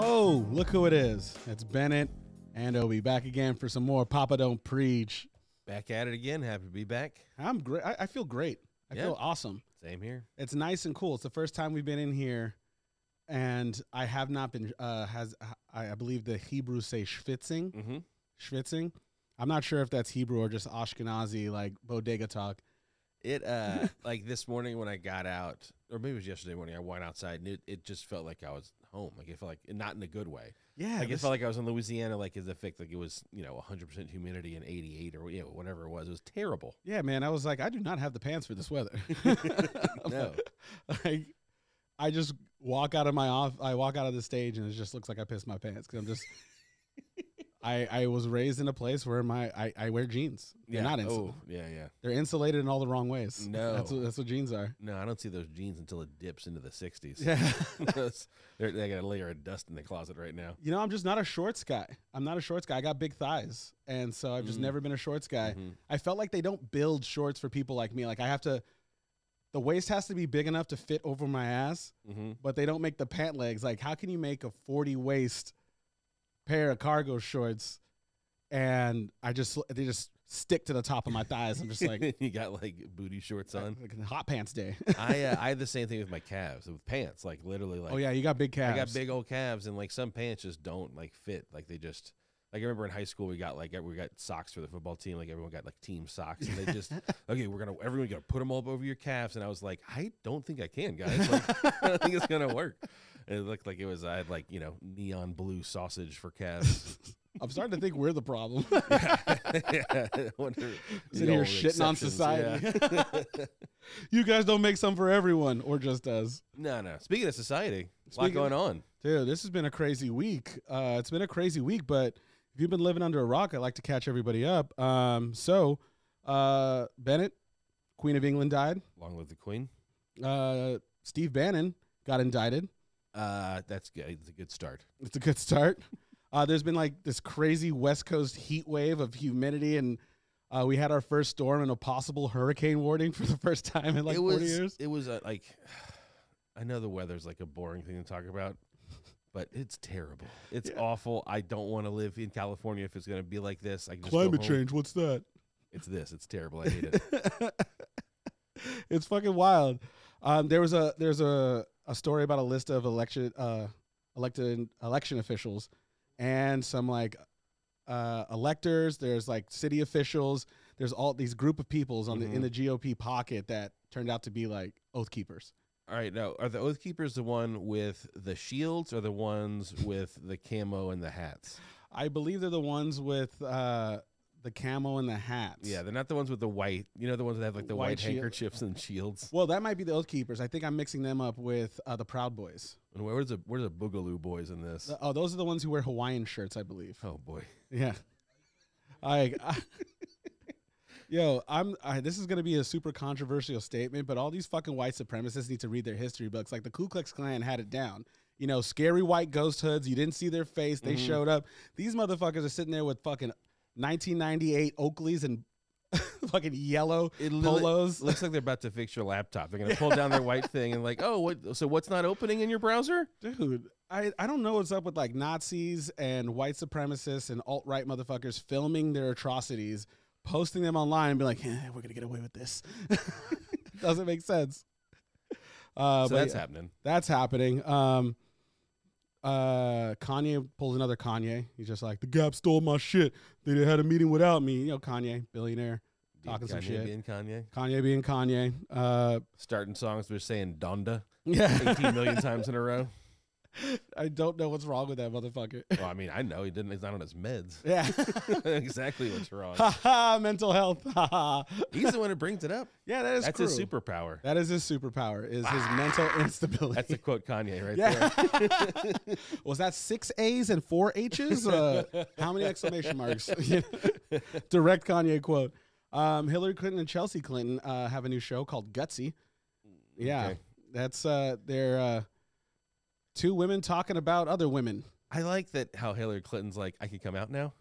Oh, look who it is. It's Bennett and Obi back again for some more Papa Don't Preach. Back at it again. Happy to be back. I'm great. I feel great. I feel awesome. Same here. It's nice and cool. It's the first time we've been in here, and I have not been, I believe the Hebrews say schwitzing. Mm-hmm. Schwitzing. I'm not sure if that's Hebrew or just Ashkenazi, like bodega talk. It, like this morning when I got out, or maybe it was yesterday morning, I went outside and it just felt like I was home. Like it felt like, not in a good way. Yeah. Like it felt like I was in Louisiana, like as if like it was, 100% humidity and 88 or whatever it was. It was terrible. Yeah, man. I was like, I do not have the pants for this weather. No. Like, I just walk out of I walk out of the stage and it just looks like I pissed my pants because I'm just. I was raised in a place where I wear jeans. They're not insulated. Oh, yeah. They're insulated in all the wrong ways. No. That's what jeans are. No, I don't see those jeans until it dips into the 60s. Yeah. They got a layer of dust in the closet right now. I'm just not a shorts guy. I'm not a shorts guy. I got big thighs. And so I've just never been a shorts guy. Mm-hmm. I felt like they don't build shorts for people like me. Like the waist has to be big enough to fit over my ass, but they don't make the pant legs. Like, how can you make a 40 waist pair of cargo shorts and they just stick to the top of my thighs? I'm just like, you got like booty shorts on, like hot pants day. I had the same thing with my calves, with pants, like literally, like, oh yeah, you got big calves. I got big old calves, and like some pants just don't like fit. Like they just, like I remember in high school we got socks for the football team. Like everyone got like team socks, and they just okay, everyone got to put them all over your calves. And I was like, I don't think I can, guys. Like, I don't think it's gonna work. And it looked like I had like neon blue sausage for calves. I'm starting to think we're the problem. Yeah. Sitting here shitting on society. Yeah. You guys don't make some for everyone, or just us. No. Speaking of society, a lot going on. Dude, this has been a crazy week. It's been a crazy week, but if you've been living under a rock, I'd like to catch everybody up. Bennett, Queen of England, died. Long live the Queen. Steve Bannon got indicted. That's good. It's a good start. It's a good start. There's been like this crazy West Coast heat wave of humidity, and we had our first storm and a possible hurricane warning for the first time in 40 years. It was like, I know the weather's like a boring thing to talk about, but it's terrible. It's awful. I don't want to live in California if it's going to be like this. I can just Climate change, what's that? It's this. It's terrible. I hate it. It's fucking wild. There's a story about a list of elected election officials and some like electors. There's like city officials. There's all these group of peoples in the GOP pocket that turned out to be like oath keepers. All right, now are the oath keepers the one with the shields or the ones with the camo and the hats? I believe they're the ones with the camo and the hats. Yeah, they're not the ones with the white. The ones that have like the white handkerchiefs and shields. Well, that might be the oath keepers. I think I'm mixing them up with the Proud Boys. And where's the Boogaloo Boys in this? Those are the ones who wear Hawaiian shirts, I believe. Oh boy. Yeah. This is gonna be a super controversial statement, but all these fucking white supremacists need to read their history books. Like the Ku Klux Klan had it down. Scary white ghost hoods. You didn't see their face. They showed up. These motherfuckers are sitting there with fucking 1998 Oakleys and fucking yellow polos. Looks like they're about to fix your laptop. They're gonna pull down their white thing and like, so what's not opening in your browser? Dude, I don't know what's up with like Nazis and white supremacists and alt-right motherfuckers filming their atrocities, posting them online and be like, we're gonna get away with this. Doesn't make sense. So that's happening. That's happening. Kanye pulls another Kanye. He's just like, the Gap stole my shit. They had a meeting without me. Kanye, billionaire, talking some shit. Being Kanye. Kanye being Kanye. Starting songs with saying Donda. Yeah. 18 million times in a row. I don't know what's wrong with that motherfucker. Well, I mean, I know he's not on his meds. Yeah. Exactly what's wrong. Mental health. He's the one who brings it up. Yeah, that's his superpower. That is his superpower, is his mental instability. That's a quote Kanye right there. Was that 6 A's and 4 H's? How many exclamation marks? Direct Kanye quote. Hillary Clinton and Chelsea Clinton have a new show called Gutsy. Yeah, okay. That's they're two women talking about other women. I like that how Hillary Clinton's like, I can come out now.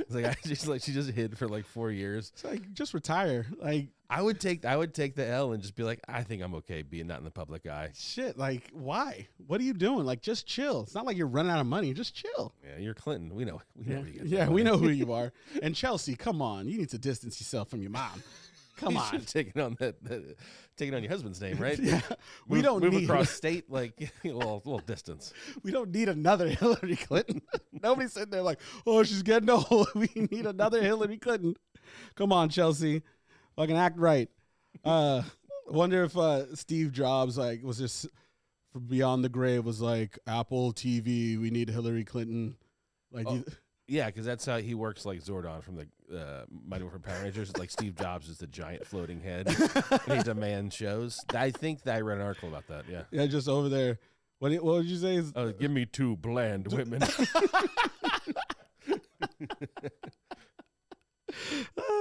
It's like she just hid for like 4 years. It's like, just retire. Like, I would take the L and just be like, I think I'm okay being not in the public eye. shit, like, why? What are you doing? Like, just chill. It's not like you're running out of money. Just chill. Yeah, you're Clinton. We know. We know. Where you get that Yeah, we money. know who you are. And Chelsea, come on. You need to distance yourself from your mom. Come You on. should take it on taking on your husband's name, right? Yeah. We don't move need across state, like a little distance. we don't need another Hillary Clinton. Nobody's sitting there like, oh, she's getting old. We need another Hillary Clinton. Come on, Chelsea. Fucking act right. Wonder if Steve Jobs like was just from beyond the grave was like, Apple TV, we need Hillary Clinton. Like Yeah, because that's how he works, like Zordon from the Mighty Morphin Power Rangers. Like Steve Jobs is the giant floating head, and he demands shows. I think that I read an article about that. Yeah. yeah, just over there. What would you say? Give me 2 bland women.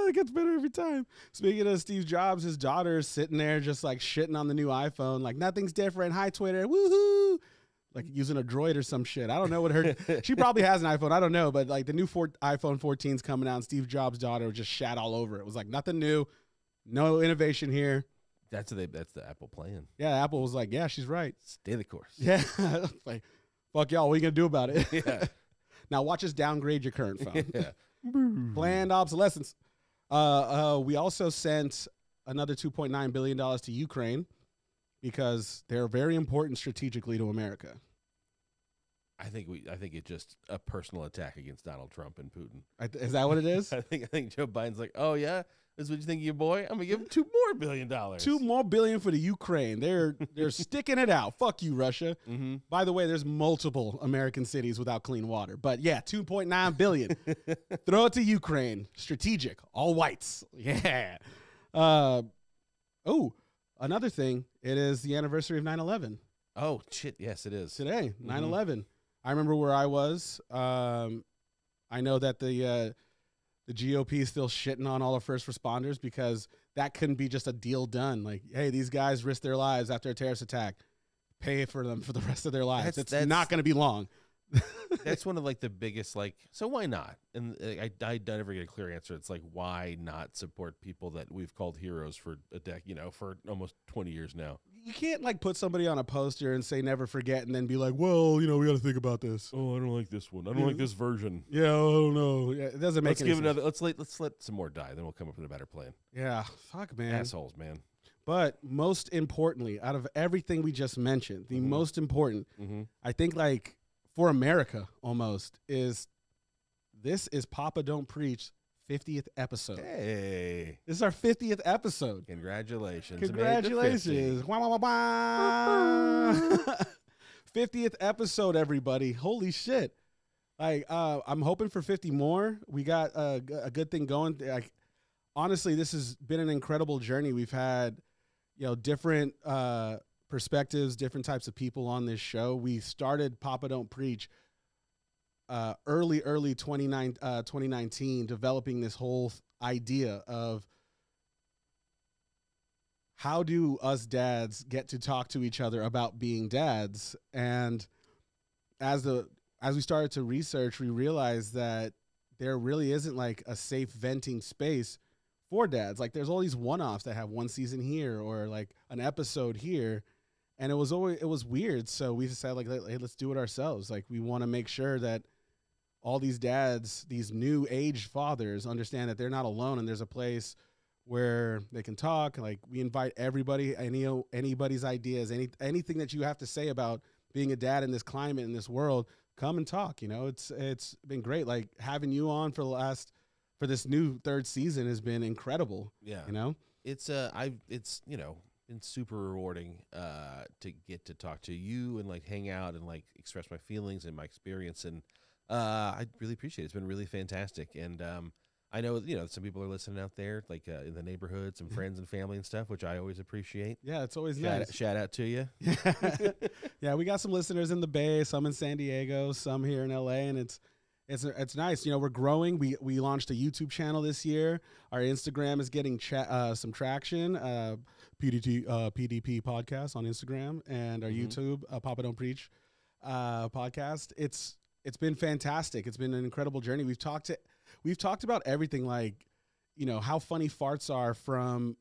It gets better every time. Speaking of Steve Jobs, his daughter is sitting there just like shitting on the new iPhone. Like, nothing's different. Hi, Twitter. Woohoo. Like using a droid or some shit. I don't know what her. She probably has an iPhone. I don't know. But like the new iPhone 14's coming out, and Steve Jobs' daughter just shat all over it. It was like nothing new. No innovation here. That's the Apple plan. Yeah, Apple was like, yeah, she's right. Stay the course. Yeah. Like, fuck y'all. What are you going to do about it? Yeah. Now watch us downgrade your current phone. Yeah. Planned obsolescence. We also sent another $2.9 billion to Ukraine because they're very important strategically to America. I think it's just a personal attack against Donald Trump and Putin. Is that what it is? I think Joe Biden's like, oh yeah, this is what you think of your boy? I'm gonna give him $2 more billion. $2 more billion for the Ukraine. They're sticking it out. Fuck you, Russia. Mm-hmm. By the way, there's multiple American cities without clean water. But yeah, $2.9 billion. Throw it to Ukraine. Strategic. All whites. Yeah. Another thing. It is the anniversary of 9/11. Oh shit! Yes, it is Today, 9/11. I remember where I was. I know that the GOP is still shitting on all the first responders because that couldn't be just a deal done. Like, hey, these guys risked their lives after a terrorist attack. Pay for them for the rest of their lives. It's not going to be long. That's one of like the biggest so why not? And I never get a clear answer. It's like, why not support people that we've called heroes for for almost 20 years now? You can't like put somebody on a poster and say never forget and then be like, well, we got to think about this. Oh, I don't like this one. I don't like this version. Yeah, I don't know. Yeah, it doesn't make any sense. Let's let some more die. Then we'll come up with a better plan. Yeah, fuck, man. Assholes, man. But most importantly, out of everything we just mentioned, the most important, I think, like for America almost, is Papa Don't Preach 50th episode. Hey. This is our 50th episode. Congratulations. Congratulations. Wah, wah, wah, wah. 50th episode, everybody. Holy shit. Like, I'm hoping for 50 more. We got a good thing going. Like, honestly, this has been an incredible journey. We've had, different perspectives, different types of people on this show. We started Papa Don't Preach early 2019, developing this whole idea of how do us dads get to talk to each other about being dads. And as we started to research, we realized that there really isn't like a safe venting space for dads. Like there's all these one-offs that have one season here or like an episode here. And it was weird. So we decided like, hey, let's do it ourselves. Like we want to make sure that all these dads, these new age fathers understand that they're not alone and there's a place where they can talk. Like we invite everybody, anybody's ideas, anything that you have to say about being a dad in this climate, in this world, come and talk. It's been great. Like having you on for this new third season has been incredible. Yeah. It's been super rewarding to get to talk to you and like hang out and like express my feelings and my experience, and I really appreciate it. It's been really fantastic. And I know some people are listening out there like in the neighborhood, some friends and family and stuff, which I always apprite. Yeah, it's always nice. Shout out to you. Yeah, we got some listeners in the Bay, some in San Diego, some here in LA, and it's nice. We're growing. We launched a YouTube channel this year. Our Instagram is getting some traction. PDP podcast on Instagram, and our YouTube Papa Don't Preach podcast. It's been fantastic. It's been an incredible journey. we've talked about everything, like, you know, how funny farts are from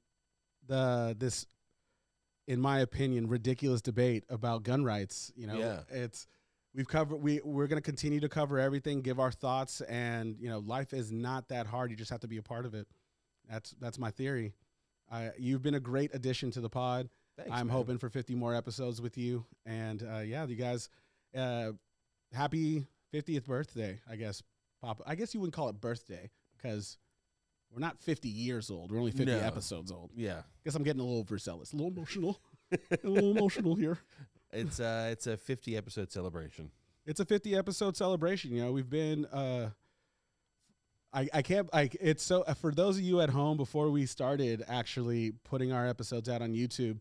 this, in my opinion, ridiculous debate about gun rights. You know, we're going to continue to cover everything, give our thoughts, and, you know, life is not that hard. You just have to be a part of it. That's my theory. You've been a great addition to the pod. Thanks, I'm man. hoping for 50 more episodes with you. And yeah, you guys, happy 50th birthday, I guess. Papa, I guess you wouldn't call it birthday because we're not 50 years old. We're only 50 episodes old. Yeah. Guess I'm getting a little overzealous, a little emotional, a little emotional here. It's a 50 episode celebration. It's a 50 episode celebration. You know, we've been, I can't, it's so, for those of you at home, before we started actually putting our episodes out on YouTube,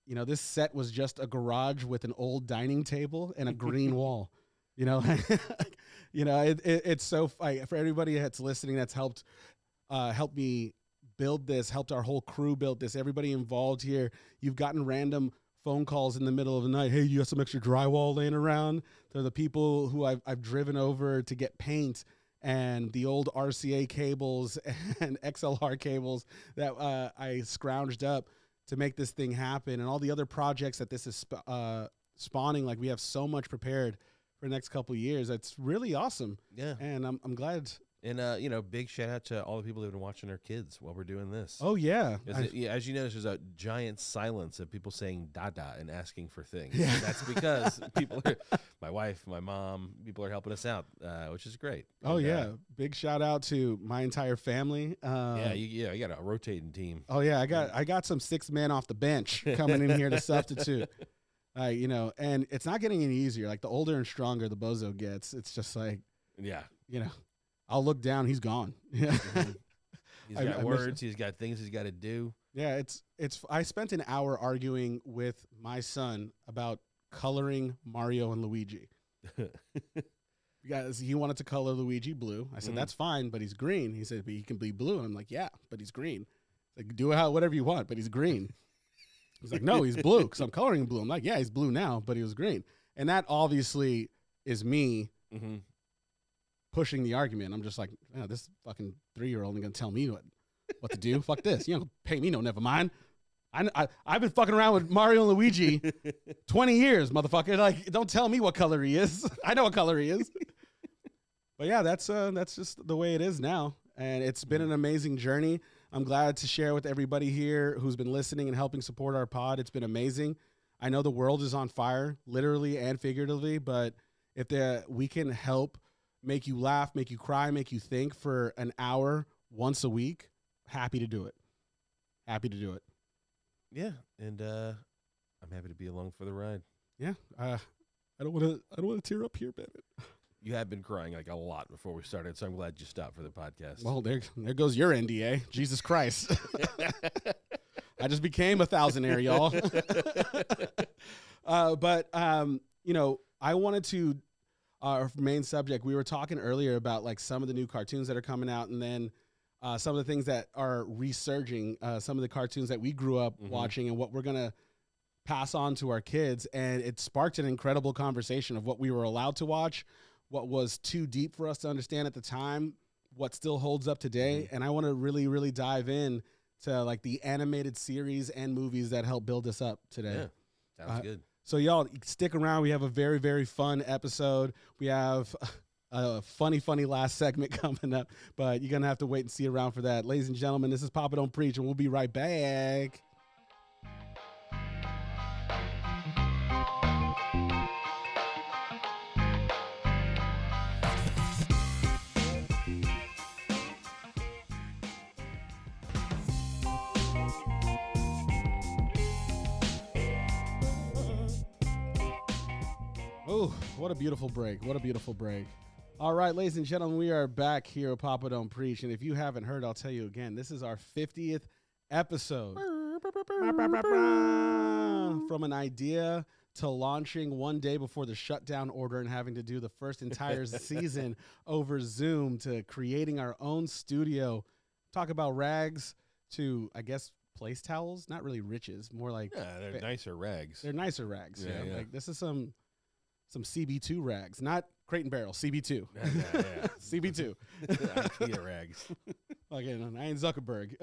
you know, this set was just a garage with an old dining table and a green wall. You know, you know, it's so, for everybody that's listening, that's helped me build this, helped our whole crew build this, everybody involved here. You've gotten random phone calls in the middle of the night. Hey, you have some extra drywall laying around? They're the people who I've driven over to get paint and the old RCA cables and XLR cables that I scrounged up to make this thing happen, and all the other projects that this is spawning. Like, we have so much prepared for the next couple of years. It's really awesome. Yeah. And I'm glad. And, you know, big shout out to all the people that have been watching their kids while we're doing this. Oh, yeah. As you notice, there's a giant silence of people saying dada and asking for things. Yeah. And that's because people are, my wife, my mom, people are helping us out, which is great. Oh, and, yeah. Big shout out to my entire family. You got a rotating team. Oh, yeah. I got some 6 men off the bench coming in here to substitute. You know, and it's not getting any easier. Like, the older and stronger the bozo gets, it's just like, Yeah. you know, I'll look down, he's gone. Mm-hmm. He's got words, he's got things he's got to do. Yeah, I spent an hour arguing with my son about coloring Mario and Luigi. Because he wanted to color Luigi blue. I said, that's fine, but he's green. He said, but he can be blue. And I'm like, yeah, but he's green. Like, do whatever you want, but he's green. He's like, no, he's blue because I'm coloring him blue. I'm like, yeah, he's blue now, but he was green. And that obviously is me pushing the argument. I'm just like, oh, this fucking 3-year-old ain't gonna tell me what to do. Fuck this. You don't pay me no, never mind. I've been fucking around with Mario and Luigi 20 years, motherfucker. Like, don't tell me what color he is. I know what color he is. But yeah, that's just the way it is now. And it's been an amazing journey. I'm glad to share with everybody here who's been listening and helping support our pod. It's been amazing. I know the world is on fire, literally and figuratively, but if we can help make you laugh, make you cry, make you think for an hour once a week, happy to do it. Happy to do it. Yeah, and I'm happy to be along for the ride. Yeah, I don't want to tear up here, Bennett. You have been crying like a lot before we started, so I'm glad you stopped for the podcast. Well, there goes your NDA. Jesus Christ. I just became a thousandaire, y'all. But you know, I wanted to, our main subject, we were talking earlier about like some of the new cartoons that are coming out, and then some of the things that are resurging, some of the cartoons that we grew up watching and what we're going to pass on to our kids. And it sparked an incredible conversation of what we were allowed to watch, what was too deep for us to understand at the time, what still holds up today. And I want to really, really dive in to like the animated series and movies that help build us up today. Yeah, sounds good. So y'all stick around. We have a very, very fun episode. We have a funny last segment coming up, but you're going to have to wait and see around for that. Ladies and gentlemen, this is Papa Don't Preach, and we'll be right back. Oh, what a beautiful break. What a beautiful break. All right, ladies and gentlemen, we are back here at Papa Don't Preach. And if you haven't heard, I'll tell you again, this is our 50th episode. From an idea to launching one day before the shutdown order and having to do the first entire season over Zoom, to creating our own studio, talk about rags to, I guess, place towels. Not really riches, more like... Yeah, they're nicer rags. They're nicer rags. Yeah. Like, this is some CB2 rags. Not Crate and Barrel, CB2. Yeah. CB2. IKEA rags. Again, I ain't Zuckerberg.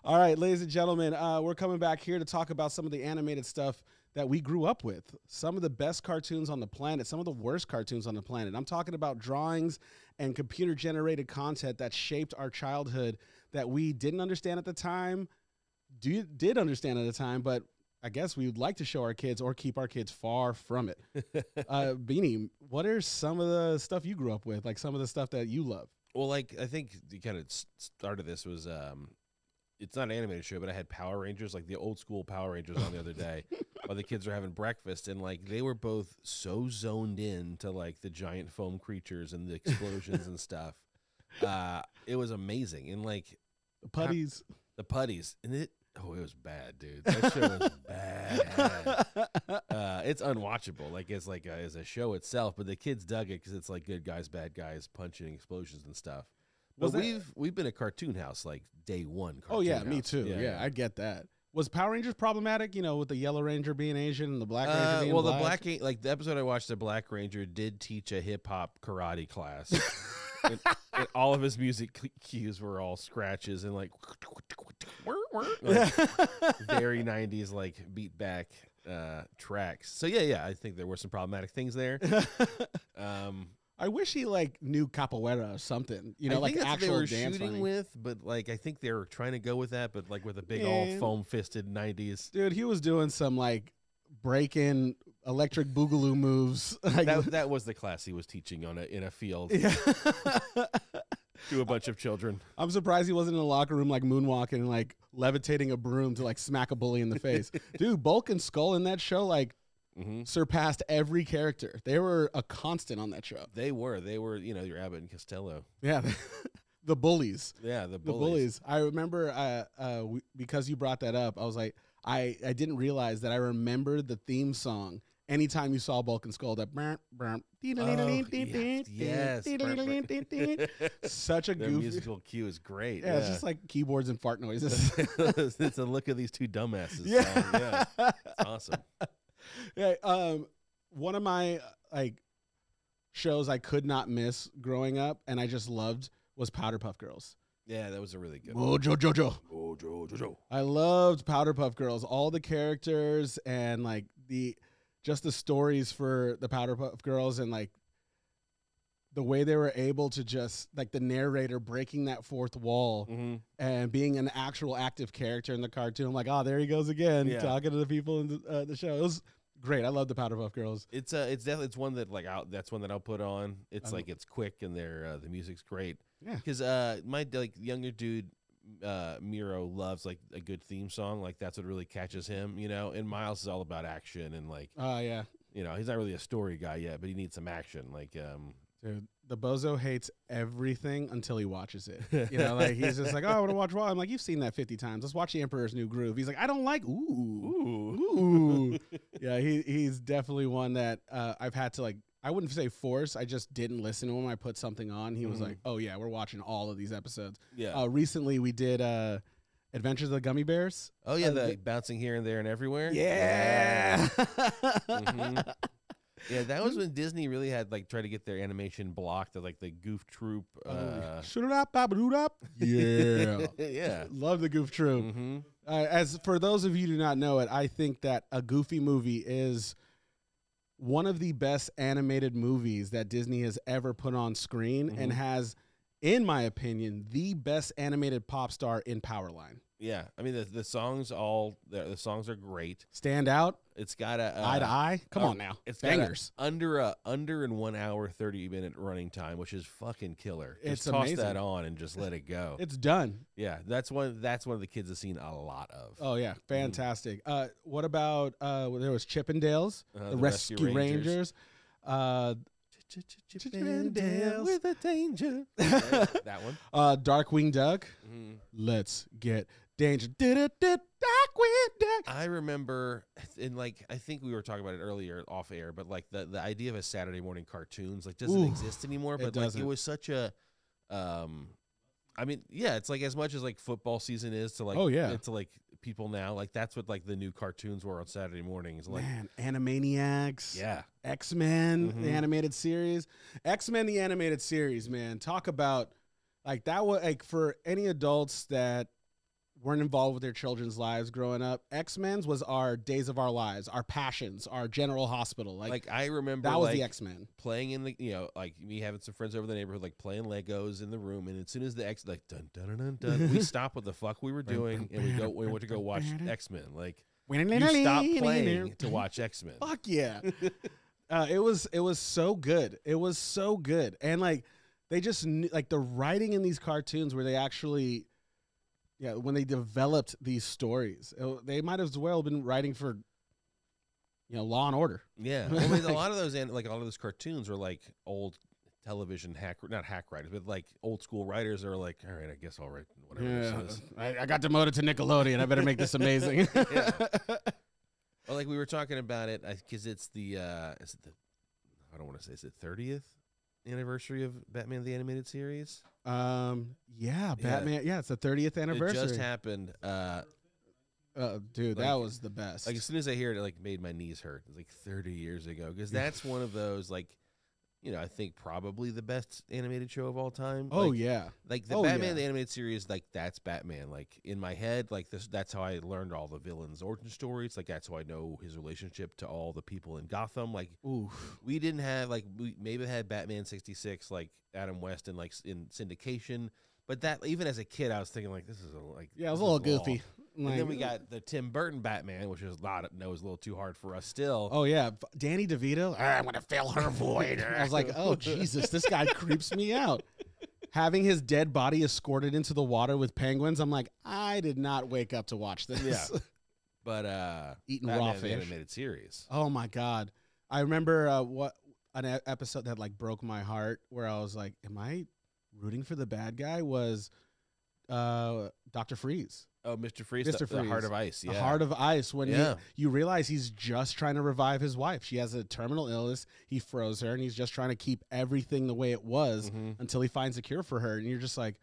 All right, ladies and gentlemen, we're coming back here to talk about some of the animated stuff that we grew up with. Some of the best cartoons on the planet, some of the worst cartoons on the planet. I'm talking about drawings and computer-generated content that shaped our childhood that we didn't understand at the time, did understand at the time, but I guess we would like to show our kids or keep our kids far from it. Beanie, what are some of the stuff you grew up with, like some of the stuff that you love? Well, like, I think the kind of started this was, it's not an animated show, but I had Power Rangers, like the old school Power Rangers on the other day while the kids were having breakfast. And like, they were both so zoned in to like the giant foam creatures and the explosions and stuff. It was amazing. And like The putties. And it was bad, dude. That show was bad. It's unwatchable, like as a show itself. But the kids dug it because it's like good guys, bad guys, punching explosions and stuff. But we've been a cartoon house like day one. Oh yeah, me house. too. Yeah, I get that. Was Power Rangers problematic? You know, with the Yellow Ranger being Asian and the Black Ranger being black? The episode I watched, the Black Ranger did teach a hip hop karate class. and all of his music cues were all scratches and like very 90s like beat back tracks. So yeah, I think there were some problematic things there. I wish he like knew capoeira or something, you know, I like think that's actual what they were dance shooting running. with, but like I think they were trying to go with that, but like with a big all foam fisted 90s. Dude, he was doing some like breaking electric boogaloo moves. Like, That was the class he was teaching in a field yeah. to a bunch of children. I'm surprised he wasn't in the locker room like moonwalking and like levitating a broom to like smack a bully in the face. Dude, Bulk and Skull in that show like surpassed every character. They were a constant on that show. They were, you know, your Abbott and Costello. Yeah. The bullies. Yeah, The bullies. I remember because you brought that up, I was like, I didn't realize that I remembered the theme song anytime you saw Bulk and Skull. That such a Their goofy musical cue is great. Yeah, it's just like keyboards and fart noises. It's a look at these two dumbasses. Yeah. Song. Yeah. It's awesome. Yeah, one of my like shows I could not miss growing up and I just loved was Powder Puff Girls. Yeah, that was a really good one. Jojo. I loved Powder Puff Girls. All the characters and like the stories for the Powder Puff Girls and like the way they were able to just like the narrator breaking that fourth wall and being an actual active character in the cartoon. I'm like, oh, there he goes again, talking to the people in the show. It was great. I love the Powder Puff Girls. It's definitely one that like that's one that I'll put on. It's like it's quick and the music's great. Yeah, because my like younger dude Miro loves like a good theme song. Like that's what really catches him, you know. And Miles is all about action and like yeah, you know, he's not really a story guy yet, but he needs some action. Like dude, the bozo hates everything until he watches it. You know, like he's just like, oh, I want to watch Raw. I'm like, you've seen that 50 times. Let's watch The Emperor's New Groove. He's like, I don't like ooh. Yeah, he's definitely one that I've had to like. I wouldn't say force. I just didn't listen to him. I put something on. He was like, oh yeah, we're watching all of these episodes. Yeah. Recently we did Adventures of the Gummy Bears. Oh yeah, the bouncing here and there and everywhere. Yeah. Yeah, that was when Disney really had like tried to get their animation blocked at like the Goof Troop. Yeah. Yeah. Love the Goof Troop. As for those of you who do not know it, I think that a Goofy movie is one of the best animated movies that Disney has ever put on screen and has, in my opinion, the best animated pop star in Powerline. Yeah, I mean the songs the songs are great. Stand Out. It's got a Eye to Eye. Come on now, it's bangers. Under in 1 hour 30-minute running time, which is fucking killer. It's just toss amazing. that on and just let it go. It's done. Yeah, that's one of the kids have seen a lot of. Oh yeah, fantastic. What about there was Chippendales, the Rescue Rangers. Chippendales with a danger. That one. Darkwing Duck. Let's get danger. Darkwing Duck. I remember, and like I think we were talking about it earlier off air, but like the idea of a Saturday morning cartoons like doesn't exist anymore. But like it was such a, I mean, yeah, it's like as much as like football season is to like, to like people now. Like that's what like the new cartoons were on Saturday mornings. Like, Man, Animaniacs. yeah, X-Men, Mhm. the animated series. X-Men, the animated series, man. Talk about, like, that was, like, for any adults that weren't involved with their children's lives growing up, X-Men's was our days of our lives, our passions, our General Hospital. Like I remember that was like, the X-Men. playing in the, like me having some friends over the neighborhood, like playing Legos in the room, and as soon as the X, like dun dun dun dun, dun we stopped what the fuck we were doing, and we went to go watch X-Men. Like you stopped playing to watch X-Men. Fuck yeah. It was so good. It was so good. And like they just like the writing in these cartoons where they actually, yeah, when they developed these stories, they might as well been writing for, Law and Order. Yeah, well, I mean, a lot of those and like a lot of those cartoons were like old television not hack writers, but like old school writers are like, all right, I guess I'll write whatever this is. I got demoted to Nickelodeon. I better make this amazing. Yeah. Well, like we were talking about it because it's the I don't want to say, is it 30th anniversary of Batman the Animated Series? Yeah, Batman. Yeah, it's the 30th anniversary. It just happened. Dude, that was the best. Like as soon as I hear it, it like made my knees hurt. It's like 30 years ago because that's one of those like, I think probably the best animated show of all time. Oh like, yeah, like the Batman the Animated Series, like that's Batman. Like in my head, like this, that's how I learned all the villains' origin stories. Like that's how I know his relationship to all the people in Gotham. Like we didn't have we maybe had Batman 66, like Adam West and like in syndication. But that even as a kid, I was thinking like this is it was a little goofy. And then we got the Tim Burton Batman, which is a little too hard for us still. Oh yeah, Danny DeVito. I'm gonna fill her void. I was like, oh Jesus, this guy creeps me out. Having his dead body escorted into the water with penguins, I'm like, I did not wake up to watch this. Yeah, but eating Batman raw the fish. Animated Series. Oh my God, I remember an episode that like broke my heart where I was like, am I rooting for the bad guy? Was Dr. Freeze. Oh, Mr. Freeze, Mr. The Freeze. Heart of Ice. Yeah. The Heart of Ice. When you realize he's just trying to revive his wife. She has a terminal illness. He froze her, and he's just trying to keep everything the way it was until he finds a cure for her. And you're just like,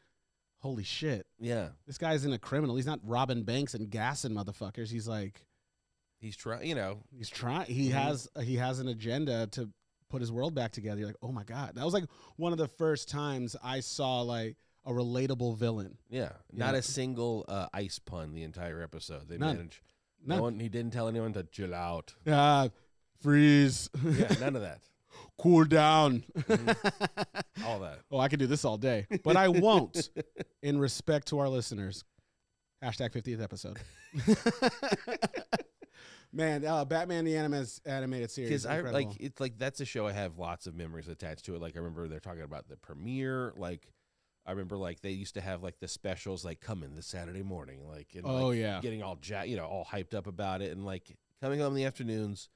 holy shit. Yeah. This guy's in a criminal. He's not robbing banks and gassing motherfuckers. He's like, he's trying. He's trying. He has an agenda to put his world back together. You're like, oh my God. That was like one of the first times I saw like a relatable villain. Yeah, not a single ice pun the entire episode. They managed. None. No one. He didn't tell anyone to chill out. Freeze. Yeah, none of that. Cool down. All that. Oh, I could do this all day, but I won't. In respect to our listeners. Hashtag 50th episode. Man, Batman the animated series. Because I like it's like that's a show I have lots of memories attached to it. Like I remember they're talking about the premiere. Like I remember like they used to have like the specials like coming this Saturday morning. Like and, getting all all hyped up about it and like coming home in the afternoons,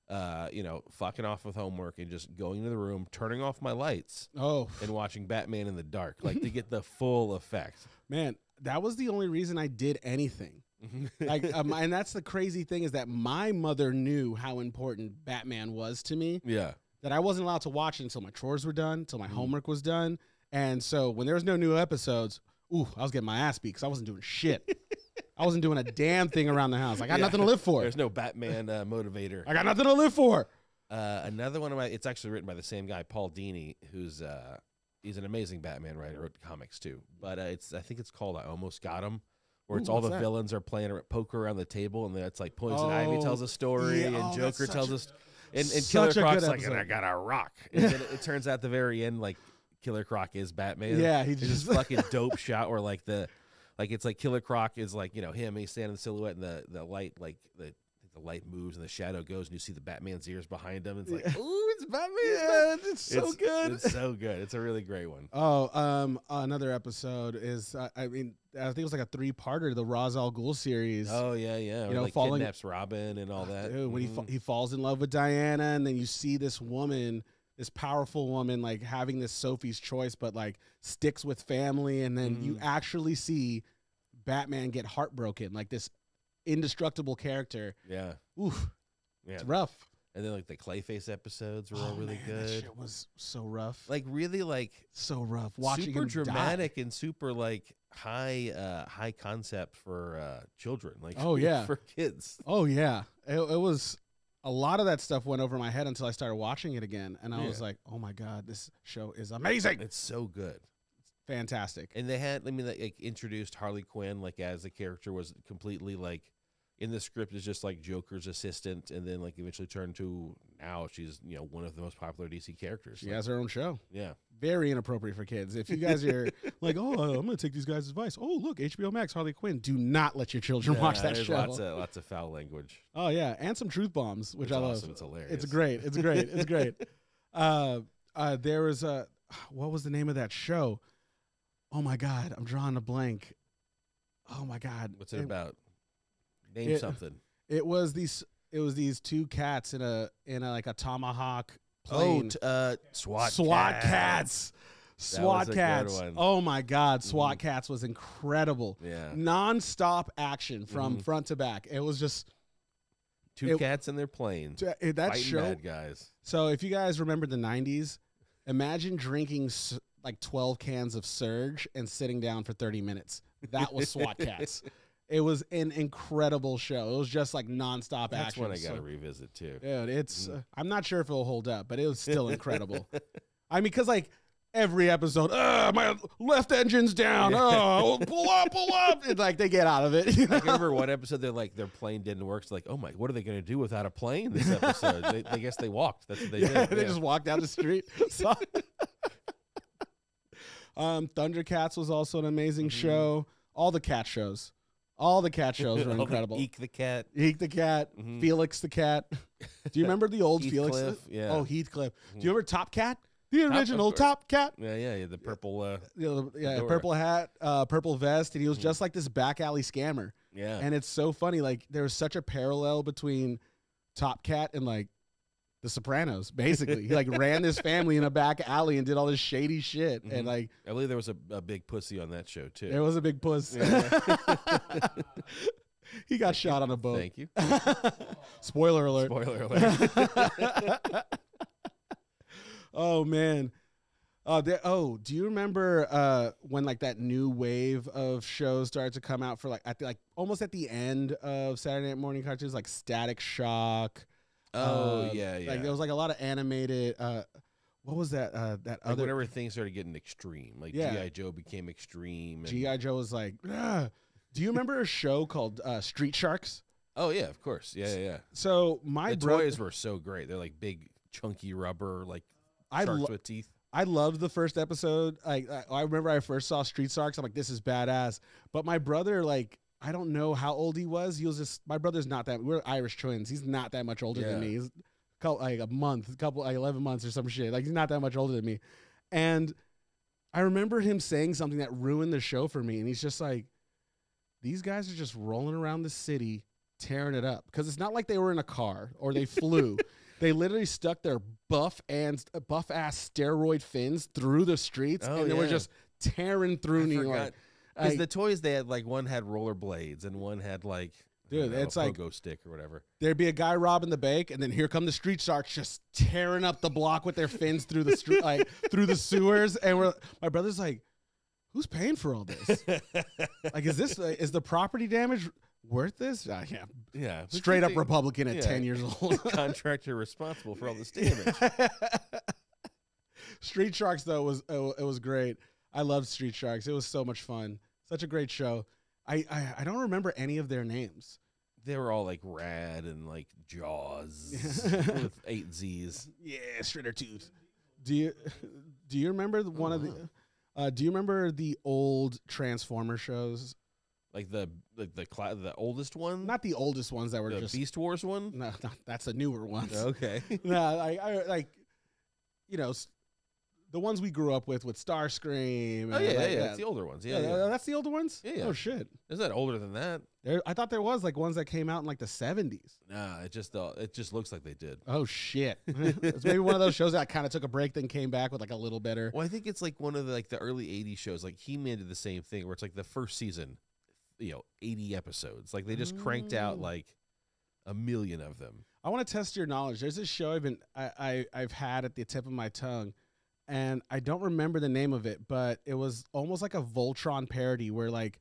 fucking off with homework and just going into the room, turning off my lights. And watching Batman in the dark, like to get the full effect. Man, that was the only reason I did anything. Like, and that's the crazy thing is that my mother knew how important Batman was to me. Yeah. That I wasn't allowed to watch it until my chores were done, until my homework was done. And so when there was no new episodes, I was getting my ass beat because I wasn't doing shit. I wasn't doing a damn thing around the house. I got nothing to live for. There's no Batman motivator. I got nothing to live for. Another one of it's actually written by the same guy, Paul Dini, who's he's an amazing Batman writer, wrote comics too. But I think it's called I Almost Got Him, where it's all the villains are playing poker around the table, and then it's like Poison Ivy tells a story, and Joker tells us, and Killer Croc's like, and I got a rock. And then it turns out at the very end, like Killer Croc is Batman. Yeah, he's just fucking dope shot where like it's like Killer Croc is like him, and he's standing in the silhouette, and the light the light moves and the shadow goes, and you see the Batman's ears behind him. It's like, ooh, it's Batman. Yeah, it's so good. It's so good. It's a really great one. Oh, another episode is, I think it was like a 3-parter, the Ra's al Ghul series. Oh yeah. Like kidnaps Robin and all that. Dude, when he falls in love with Diana, and then you see this woman, this powerful woman, like having this Sophie's choice, but like sticks with family, and then you actually see Batman get heartbroken, like this indestructible character. Yeah. Oof. Yeah. It's rough. And then like the Clayface episodes were all really man, that good. shit was so rough. Like really like So rough. Watching super him die. dramatic and super like high concept for children. Like Oh, yeah. for kids. Oh yeah, it was a lot of that stuff went over my head until I started watching it again, and I was Yeah. like, oh my god, this show is amazing, It's so good. fantastic. And they had, I mean, like introduced Harley Quinn like as the character was completely like in the script is just like Joker's assistant, and then like eventually turned to now she's one of the most popular DC characters. She Like, has her own show. yeah, Very inappropriate for kids. If you guys are like, oh, I'm gonna take these guys' advice. Oh, look, HBO Max, Harley Quinn. Do not let your children watch that there's show. Lots of foul language. Oh yeah, and some truth bombs, which It's I love. awesome. It's hilarious. It's great. It's great. It's great. There was a what was the name of that show? Oh my god, I'm drawing a blank. Oh my god, What's it about? Name it- something. It was these two cats in a like a tomahawk Oh, plane. SWAT Cats. SWAT was a good Cats. one. Oh my god, SWAT Cats was incredible. Yeah, Non-stop action from Mhm. front to back. It was just two it- cats in their plane. that Fighting show. bad guys. So if you guys remember the 90s, imagine drinking like 12 cans of Surge and sitting down for 30 minutes. That was SWAT Cats. It was an incredible show. It was just like nonstop That's action. one I got to So, revisit too. dude, it's I'm not sure if it'll hold up, but it was still incredible. I mean, because like every episode, my left engine's down. Oh, pull up. It's like they get out of it. You I know? remember one episode they're like their plane didn't work. It's like, oh my, what are they going to do without a plane this episode? I guess they walked. That's what they Yeah, did. they just walk down the street. So- Thundercats was also an amazing show. All the cat shows were All the incredible. Eek the cat. Eek the cat, Mhm. Felix the cat. Do you remember the old Felix? Heathcliff, yeah. Oh, Heathcliff. Do you remember Top Cat? The of original course. Top Cat. Yeah, the purple. Yeah, Fedora. purple hat, purple vest, and he was just like this back alley scammer. Yeah. And it's so funny. Like there was such a parallel between Top Cat and like The Sopranos. Basically, he like ran this family in a back alley and did all this shady shit. And Mhm. like I believe there was a big pussy on that show too. there was a big puss. Yeah. He got shot on a boat. Thank you. Spoiler alert. Spoiler alert. Oh man. Do you remember when like that new wave of shows started to come out for like almost at the end of Saturday Night Morning cartoons, like Static Shock? Oh yeah. Like there was like a lot of animated. What was that? That Like other whenever things started getting extreme, like Yeah. GI Joe became extreme. And, GI Joe was like. "Ugh." Do you remember a show called Street Sharks? oh yeah, of course. Yeah. So my The brother, toys were so great. They're like big, chunky rubber, like I sharks lo- with teeth. I loved the first episode. I remember I first saw Street Sharks. I'm like, this is badass. But my brother, like, I don't know how old he was. He was just my brother's not that. We're Irish twins. He's not that much older than Yeah. me. He's like 11 months or some shit. Like he's not that much older than me. And I remember him saying something that ruined the show for me. And he's just like, these guys are just rolling around the city, tearing it up. Because it's not like they were in a car or they flew. They literally stuck their buff ass steroid fins through the streets, Oh, and they were yeah. just tearing through I New forgot. York. Because Like, the toys they had, like one had rollerblades and one had like I don't Dude, know, it's a like- pogo stick or whatever. there'd be a guy robbing the bank, and then here come the street sharks just tearing up the block with their fins through the street, like through the sewers. And my brother's like, "Who's paying for all this? Like, is the property damage worth this?" Yeah, Yeah, straight up Republican at yeah. 10 years old. contractor responsible for all this damage. Street Sharks though it was great. I loved Street Sharks. It was so much fun. Such a great show. I don't remember any of their names. They were all like rad and like Jaws with 8 Z's. Yeah, Shredder Tooth. Do you remember one of the? Do you remember the old Transformer shows? Like the oldest one, Not the oldest ones that were the just. Beast Wars one. No, that's the newer ones. Okay. No, I like, you know, the ones we grew up with Starscream. Oh and yeah, like yeah, that. it's the older ones. Yeah, Yeah. that's the older ones. Yeah. Oh shit. Is that older than that? I thought there was like ones that came out in like the 70s. Nah, it just looks like they did. Oh shit. It's maybe one of those shows that kind of took a break, then came back with like a little better. Well, I think it's like one of the early '80s shows. Like He-Man did the same thing, where it's like the first season, 80 episodes. Like they just cranked out like a million of them. I want to test your knowledge. There's this show I've had at the tip of my tongue, and I don't remember the name of it, but it was almost like a Voltron parody where like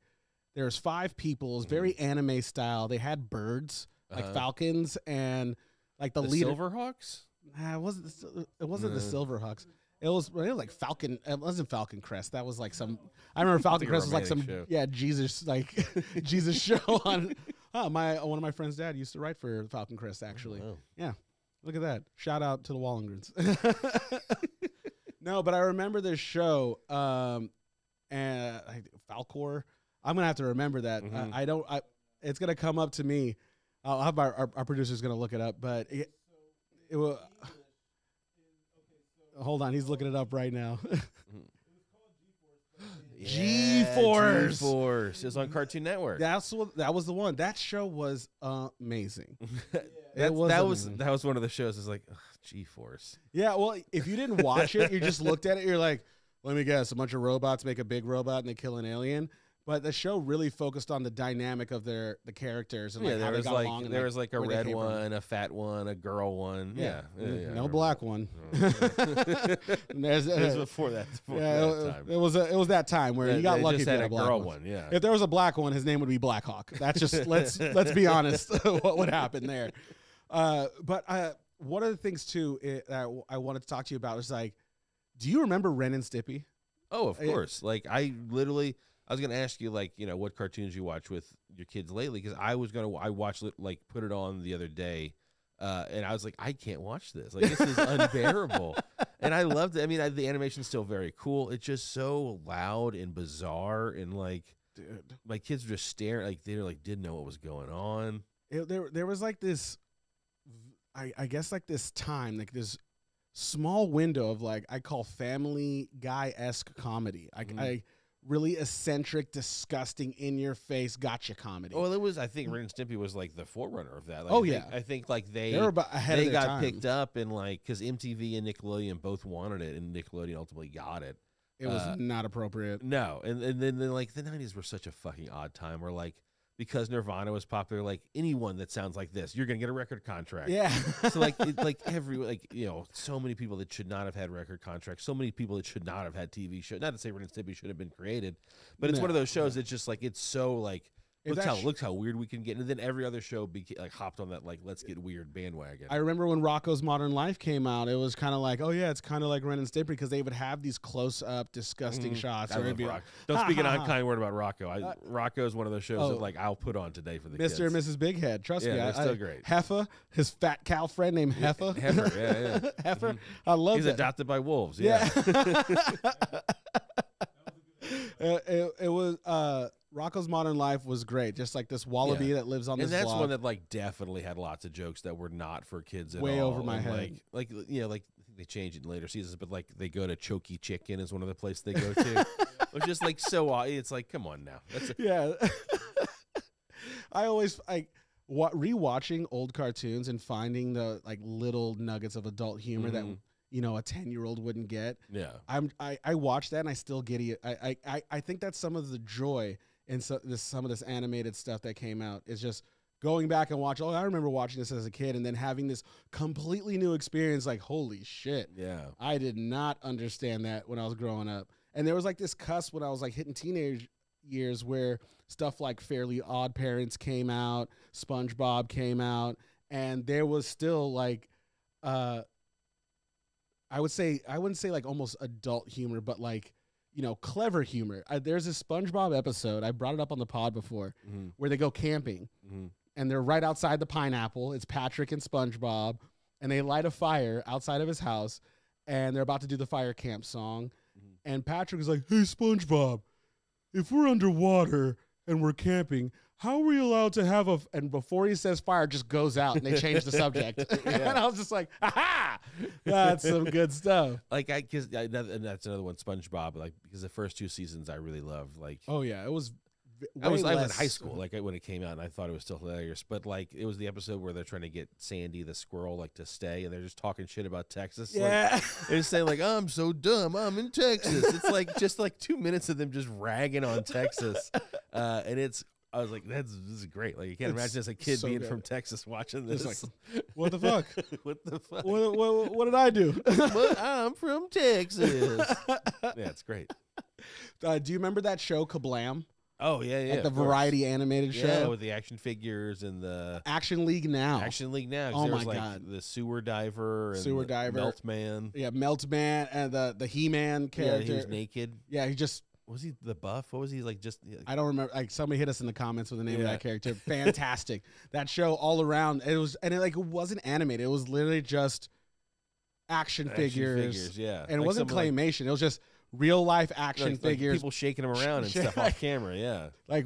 there's 5 people, it's very anime style. They had birds like falcons and like the leader. Silverhawks? It wasn't the Silverhawks. It was like Falcon. It wasn't Falcon Crest. That was like some. I remember Falcon Crest was like some show. Jesus Jesus show on. One of my friends' dad used to write for Falcon Crest actually. Oh, wow. Yeah, look at that. Shout out to the Wallengrens. No, but I remember this show. And Falcor. I'm gonna have to remember that. I don't. It's gonna come up to me. I'll have our producer's gonna look it up, but it will. Hold on, he's looking it up right now. G-Force. G-Force. It was on Cartoon Network. That was the one. That show was amazing. That was one of the shows. It's like G-Force. Yeah, well, if you didn't watch it, you just looked at it. You're like, let me guess, a bunch of robots make a big robot and they kill an alien. But the show really focused on the dynamic of the characters and like how they got along. There was like a red one, a fat one, a girl one. Yeah. No black one. There's before that. Time. It was that time where you got lucky if you had a black girl one. Yeah. If there was a black one, his name would be Blackhawk. That's just let's be honest. What would happen there? But one of the things too that I wanted to talk to you about is like, do you remember Ren and Stimpy? Oh, of course. Like I was going to ask you, like, you know, what cartoons you watch with your kids lately, because I watched it, like, put it on the other day, and I was like, I can't watch this. Like, this is unbearable. And I loved it. I mean, the animation's still very cool. It's just so loud and bizarre, and, like, dude, my kids were just staring, like, they didn't know what was going on. There was, like, this, I guess, like, this time, like, this small window of, like, I call Family Guy-esque comedy. I really eccentric, disgusting, in-your-face gotcha comedy. Well, I think Ren and Stimpy was like the forerunner of that. Like, I think like they were ahead of their got time. picked up, and like because MTV and Nickelodeon both wanted it, and Nickelodeon ultimately got it. It was not appropriate. No, and then like the 90s were such a fucking odd time where like, because Nirvana was popular, like anyone that sounds like this, you're gonna get a record contract. Yeah. So so many people that should not have had record contracts, so many people that should not have had TV shows. Not to say Ren and Stimpy should have been created, but it's one of those shows that's just like, it's so like, look how weird we can get. And then every other show hopped on that like, let's get weird bandwagon. I remember when Rocko's Modern Life came out, it was kind of like, oh yeah, it's kind of like Ren and Stimpy, because they would have these close-up, disgusting shots. I love Rocko. Don't speak an unkind word about Rocko. Rocko is one of those shows that like I'll put on today for the kids. Mr. and Mrs. Big Head. Trust me. They're still great. Heifer, his fat cow friend named Heifer. Heifer, yeah. Heifer. I love He's that. adopted by wolves. Yeah. It was Rocko's Modern Life was great. Just like this wallaby that lives on this block. And that's block. one that like definitely had lots of jokes that were not for kids at all. Way over my head. Like you know, like I think they changed it in later seasons, but like they go to Choky Chicken is one of the places they go to. Which is like so it's like, come on now. Yeah. I always rewatching old cartoons and finding the like little nuggets of adult humor that a 10-year-old wouldn't get. Yeah. I watch that and I still get it. I think that's some of the joy in some of this animated stuff that came out. Is just going back and watch. Oh, I remember watching this as a kid and then having this completely new experience. Like, holy shit. Yeah. I did not understand that when I was growing up. And there was like this cusp when I was like hitting teenage years where stuff like Fairly Odd Parents came out, SpongeBob came out, and there was still like, I wouldn't say like almost adult humor, but like, clever humor. There's a SpongeBob episode, I brought it up on the pod before, where they go camping and they're right outside the pineapple. It's Patrick and SpongeBob, and they light a fire outside of his house, and they're about to do the fire camp song. And Patrick is like, hey, SpongeBob, if we're underwater and we're camping, how are we allowed to have and before he says fire, just goes out and they change the subject. And I was just like, aha, that's some good stuff. Like, and that's another one, SpongeBob, like, because the first 2 seasons I really loved. Like, oh yeah, it was. I was in high school, like when it came out, and I thought it was still hilarious. But like, it was the episode where they're trying to get Sandy the squirrel like to stay, and they're just talking shit about Texas. Yeah, like, they're just saying like, "I'm so dumb, I'm in Texas." It's like just like 2 minutes of them just ragging on Texas, and it's I was like, this is great. Like, you can't It's imagine as a kid so being good. from Texas watching this. It's what the fuck? What the fuck? What did I do? But I'm from Texas. Yeah, it's great. Do you remember that show Kablam? Oh yeah, yeah. Like the of course. Variety animated Yeah, show? with the action figures and the Action League Now. Action League now. 'Cause Oh there was my like God. the sewer diver, and Sewer the diver. Meltman. Yeah, Meltman and the He-Man Yeah, character. he was naked. Yeah, he just, Was he the buff? What was he like? Just I don't remember. Like, somebody hit us in the comments with the name of Yeah. that character. Fantastic. That show all around. It was, and it wasn't animated. It was literally just action figures. yeah. And it Like wasn't some, like, claymation. It was just real life action like figures. people shaking them around and stuff off camera. Yeah. Like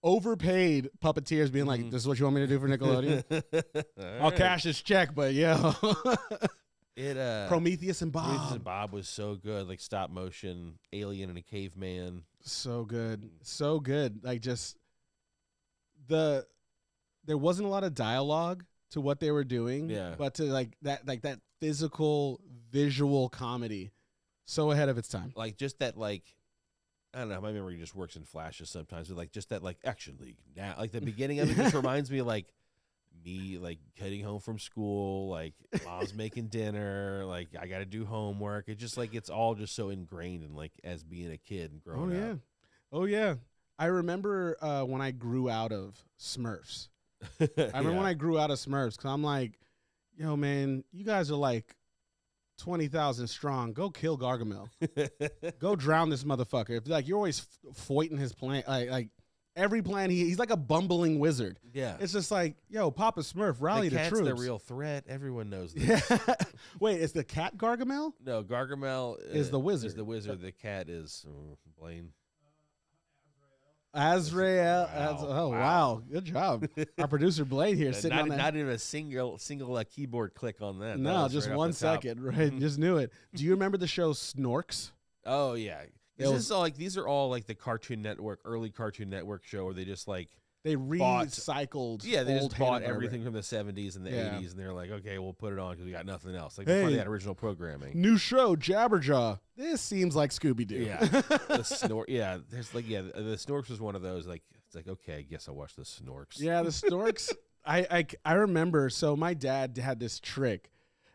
overpaid puppeteers being like, "This is what you want me to do for Nickelodeon? I'll cash this check." But yeah, It Prometheus and Prometheus Bob, and Bob was so good, like stop motion, alien and a caveman. so good, so good. Like just there wasn't a lot of dialogue to what they were doing. Yeah. but to like that physical visual comedy, so ahead of its time. Like just that, like, I don't know, my memory just works in flashes sometimes, but like just that, like, Action League now, like the beginning of it just reminds me, like, me like heading home from school, like mom's making dinner, like I got to do homework. It's just like it's all just so ingrained in like as being a kid and growing up. Oh yeah. I remember when I grew out of Smurfs. I remember when I grew out of Smurfs, because I'm like, yo, man, you guys are like 20,000 strong. Go kill Gargamel. Go drown this motherfucker. If like you're always foiting his plan, like every plan, he's like a bumbling wizard. Yeah. It's just like, yo, Papa Smurf, rally the the cat's troops. the real threat. Everyone knows this. Yeah. Wait, is the cat Gargamel? No, Gargamel Is the wizard. Is the wizard. The cat is Blaine. Azrael. Wow. Oh Wow. wow, good job. Our producer Blade here sitting Not, on that. not even a single keyboard click on that. That No, was just right off 1 the top. second. Right, just knew it. Do you remember the show Snorks? Oh yeah. It This was- is all like these are all like the Cartoon Network, early Cartoon Network show where they just like They Bought- recycled. they old just bought Hanna-Barbera. everything from the 70s and the Yeah. 80s, and they're like, okay, we'll put it on because we got nothing else. Like Hey. before they had original programming. New show Jabberjaw. This seems like Scooby Doo. Yeah, the there's like the Snorks was one of those. Like it's like okay, I guess I'll watch the Snorks. Yeah, the Snorks. I remember. So my dad had this trick,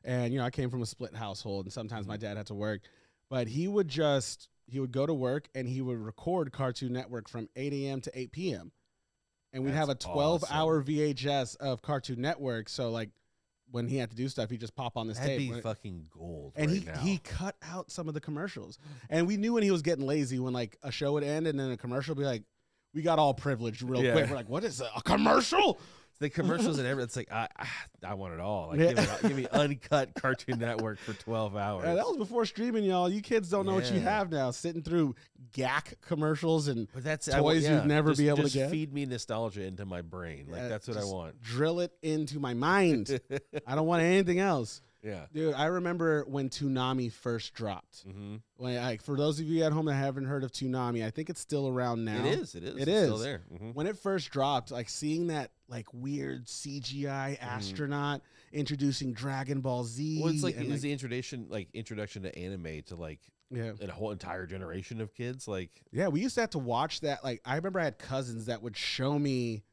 and I came from a split household, and sometimes my dad had to work, but he would go to work and he would record Cartoon Network from 8 a.m. to 8 p.m. And we'd have a That's 12-hour VHS of Cartoon Network. So like when he had to do stuff, he'd just pop on this That'd tape. be fucking gold. And right now. he cut out some of the commercials. And we knew when he was getting lazy when like a show would end and then a commercial would be like, we got all privileged real Yeah. quick. We're like, what is a commercial? the commercials and everything. It's like I want it all. Like Yeah. give me uncut Cartoon Network for 12 hours. That was before streaming, y'all. You kids don't know what you Yeah. have now. Sitting through GAC commercials and But that's toys you'd never just, be able to just get. feed me nostalgia into my brain. Like that's what I just want. Drill it into my mind. I don't want anything else. Yeah. Dude, I remember when Toonami first dropped. Mm-hmm. When for those of you at home that haven't heard of Toonami, I think it's still around now. It is. It It It's still is. there. Mm-hmm. When it first dropped, like seeing that like weird CGI astronaut introducing Dragon Ball Z. Well, it's like and, it was the introduction to anime to like yeah. a whole entire generation of kids. Like Yeah, we used to have to watch that. Like, I remember I had cousins that would show me,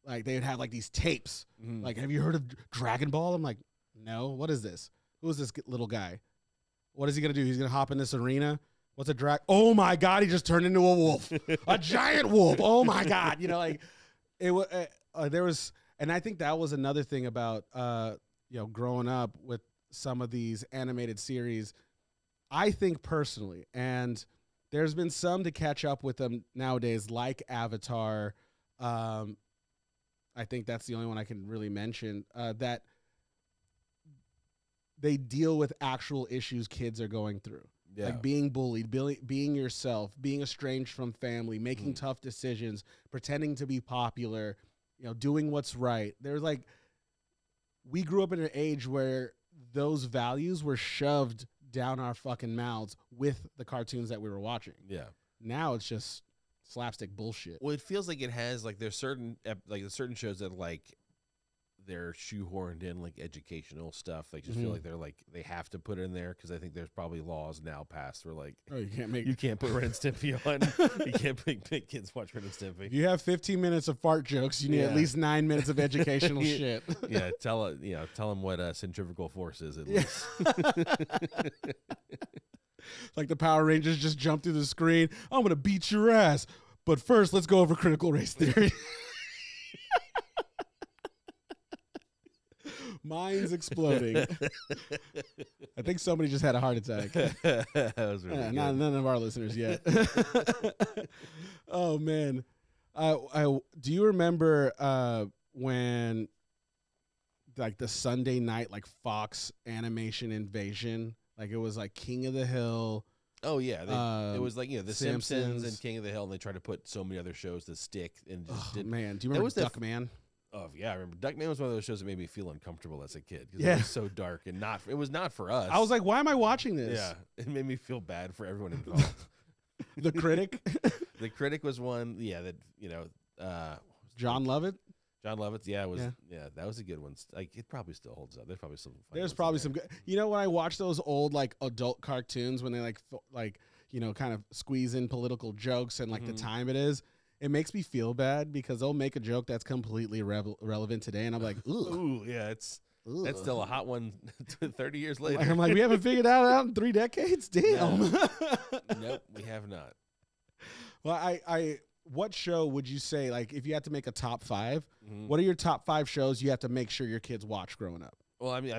like, they would have like these tapes. Mhm. Like, have you heard of Dragon Ball? I'm like, no. What is this? Who is this little guy? What is he gonna do? He's gonna hop in this arena. What's a drag? Oh my God! He just turned into a wolf, a giant wolf. Oh my God! Like it was. There was, and I think that was another thing about growing up with some of these animated series. I think personally, and there's been some to catch up with them nowadays, like Avatar. I think that's the only one I can really mention that they deal with actual issues kids are going through. yeah. Like being bullied, being yourself, being estranged from family, making tough decisions, pretending to be popular, doing what's right. There's like, we grew up in an age where those values were shoved down our fucking mouths with the cartoons that we were watching. Yeah. Now it's just slapstick bullshit. Well, it feels like it has like there's certain shows that like they're shoehorned in like educational stuff. They just feel like they're like they have to put it in there because I think there's probably laws now passed where like Oh, you can't put Ren and Stimpy on. You can't make kids watch Ren and If Stimpy. you have 15 minutes of fart jokes, you need at Yeah. least 9 minutes of educational Yeah. shit. Yeah, tell them what centrifugal force is at Yeah. least. Like the Power Rangers just jump through the screen. I'm gonna beat your ass, but first let's go over critical race theory. Minds exploding. I think somebody just had a heart attack. That was really good. None of our listeners yet. Oh man, do you remember when like the Sunday night like Fox Animation Invasion? Like it was like King of the Hill. Oh yeah, it was like The Simpsons Simpsons. and King of the Hill, and they tried to put so many other shows that stick and just Oh didn't. man, do you remember was the Duckman? Oh yeah, I remember Duckman was one of those shows that made me feel uncomfortable as a kid because Yeah. it was so dark and it was not for us. I was like, why am I watching this? yeah, it made me feel bad for everyone involved. The Critic, The Critic was one, that John Lovett. John Lovitz, was Yeah. that was a good one. Like it probably still holds up. There's probably some. funny There's ones in probably there. some good. You know, when I watch those old like adult cartoons when they like kind of squeeze in political jokes and like the time it is, it makes me feel bad because they'll make a joke that's completely relevant today, and I'm like, ugh. Ooh, yeah, that's still a hot one 30 years later. I'm like, we haven't figured that out in 3 decades. Damn. Nope, we have not. Well, what show would you say, like, if you had to make a top 5? Mhm. What are your top 5 shows you have to make sure your kids watch growing up? Well, I mean,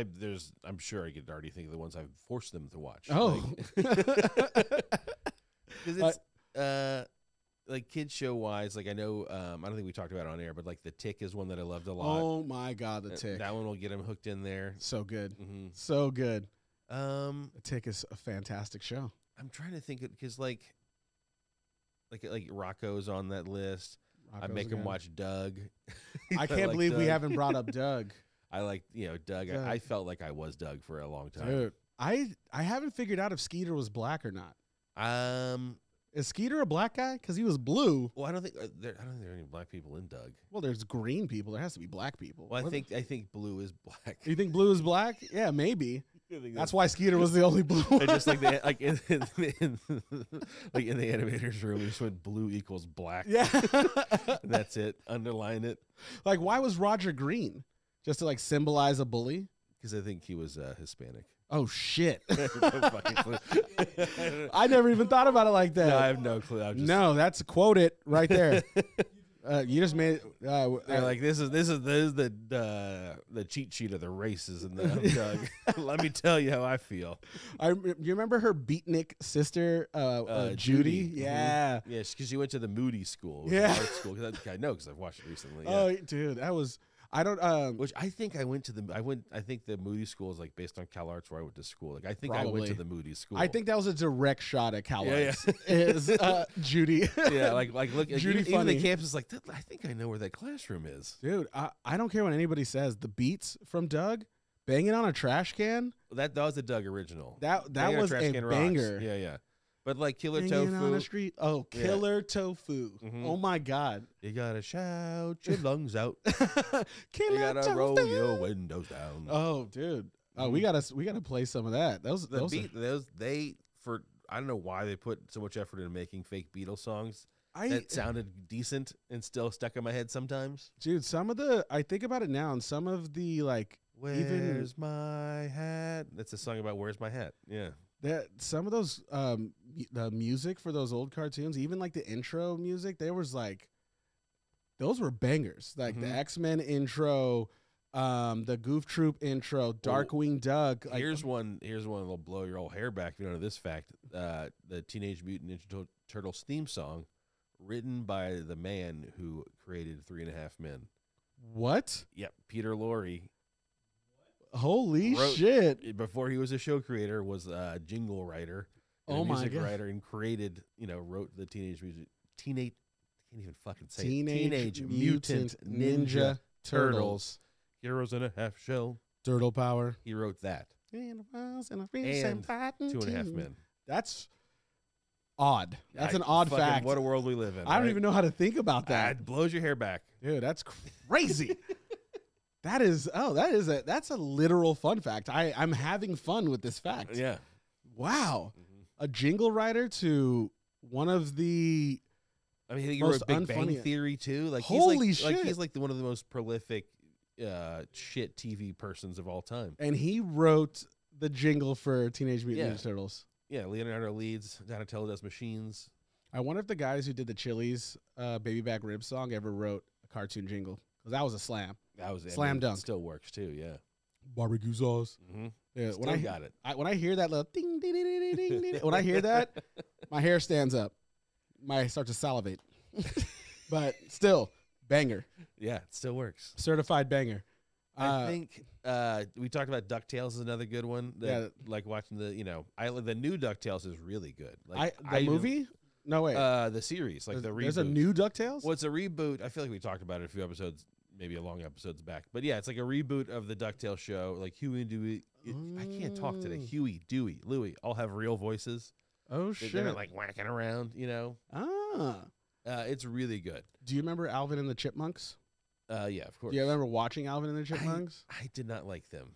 I'm sure I could already think of the ones I've forced them to watch. Oh, Because it's like kids show wise. Like I know, I don't think we talked about it on air, but like The Tick is one that I loved a lot. oh my God, The Tick. That one will get them hooked in there. So good. hmm So good. Um, The Tick is a fantastic show. I'm trying to think because like Rocco's on that list. I Rocco's make them good. watch Doug. I can't like believe we Doug. haven't brought up Doug. I like Doug. Doug. I felt like I was Doug for a long time. Dude, I haven't figured out if Skeeter was black or not. Is Skeeter a black guy? Because he was blue. Well, I don't think there are any black people in Doug. Well, there's green people. There has to be black people. Well, What- I think Blue is black. You think blue is black? Yeah, maybe. I think That's why Skeeter was the only blue one. And just like like in like in the animators room, we just went blue equals black. Yeah. And that's it. Underline it Like, why was Roger green? Just to like symbolize a bully? because I think he was Hispanic. Oh shit! I have no fucking clue. I never even thought about it like that. No, I have no clue. I'm just, No, that's quote it right there. You just made. They're like this is the cheat sheet of the races and the Doug. Let me tell you how I feel. You remember her beatnik sister, Judy? Mhm. Yeah. Yeah, because she went to the Moody School. It was Yeah. an art school. 'Cause I know because I've watched it recently. Yeah. Oh, dude, that was. I don't. Which I think I went to I think the Moody School is like based on Cal Arts where I went to school. Like I think I went to Probably. the Moody School. I think that was a direct shot at Cal Yeah, Arts. Is Judy? yeah, like look, Judy even funny. the campus is like I think I know where that classroom is. Dude, I don't care what anybody says. The beats from Doug, banging on a trash can. That was the Doug original. That Banging on was Trash a Can Rocks. banger. Yeah. But like Killer Banging on the Tofu, street. Oh, Yeah. Killer Tofu. Mhm. Oh my God. you gotta shout your lungs out. Killer You gotta Tofu. roll your windows down. Oh, dude. Oh, we gotta play some of that. the Those beat, they for I don't know why they put so much effort into making fake Beatles songs I that sounded decent and still stuck in my head sometimes. dude, I think about it now, and some of the like Where's my hat? That's a song about where's my hat. Yeah. some of those the music for those old cartoons, even like the intro music, there was like those were bangers. Like the Mhm. X-Men intro, the Goof Troop intro, Darkwing Duck. Like, Here's one that'll blow your old hair back if you don't know this fact. The Teenage Mutant Ninja Turtles theme song, written by the man who created 3.5 Men. what? Yep, Peter Lorre. Holy Wrote- shit. Before he was a show creator, was a jingle writer, and Oh a my music God. writer, and created, wrote the Can't even fucking say Teenage it. Mutant Ninja Turtles. Heroes in a Half Shell. Turtle Power. He wrote that. And And 2.5 Men. That's odd. That's an I- odd fucking fact. What a world we live in. I don't right? even know how to think about that. It blows your hair back. Dude, that's crazy. That's a literal fun fact. I'm having fun with this fact. Yeah. Wow. A jingle writer to one of the I mean, he most wrote Big Bang unfunny- Theory too. Like Holy he's like, shit. he's like one of the most prolific shit TV persons of all time. and he wrote the jingle for Teenage Mutant Yeah. Ninja Turtles. Yeah, Leonardo leads. Donatello does machines. I wonder if the guys who did the Chili's Baby Back Rib song ever wrote a cartoon jingle, because that was a slam. That was Slam dunk. Still works too. Yeah. Barbecue sauce. Mm-hmm. Yeah, Still got it. when I hear that little ding ding ding ding ding, ding, when I hear that, my hair stands up. I start to salivate. But still, banger, Yeah, it still works. certified banger. I think we talked about DuckTales is another good one. Like watching the the new DuckTales is really good. Like The movie? No way. the series, like the reboot. There's a new DuckTales? Well, it's a reboot. I feel like we talked about it a few episodes, maybe a long episodes back. But yeah, it's like a reboot of the DuckTales show. Like Huey and Dewey. I can't talk today. Huey, Dewey, Louie all have real voices. Oh, They're shit. not like whacking around, Ah. It's really good. Do you remember Alvin and the Chipmunks? Yeah, of course. Do you remember watching Alvin and the Chipmunks? I did not like them.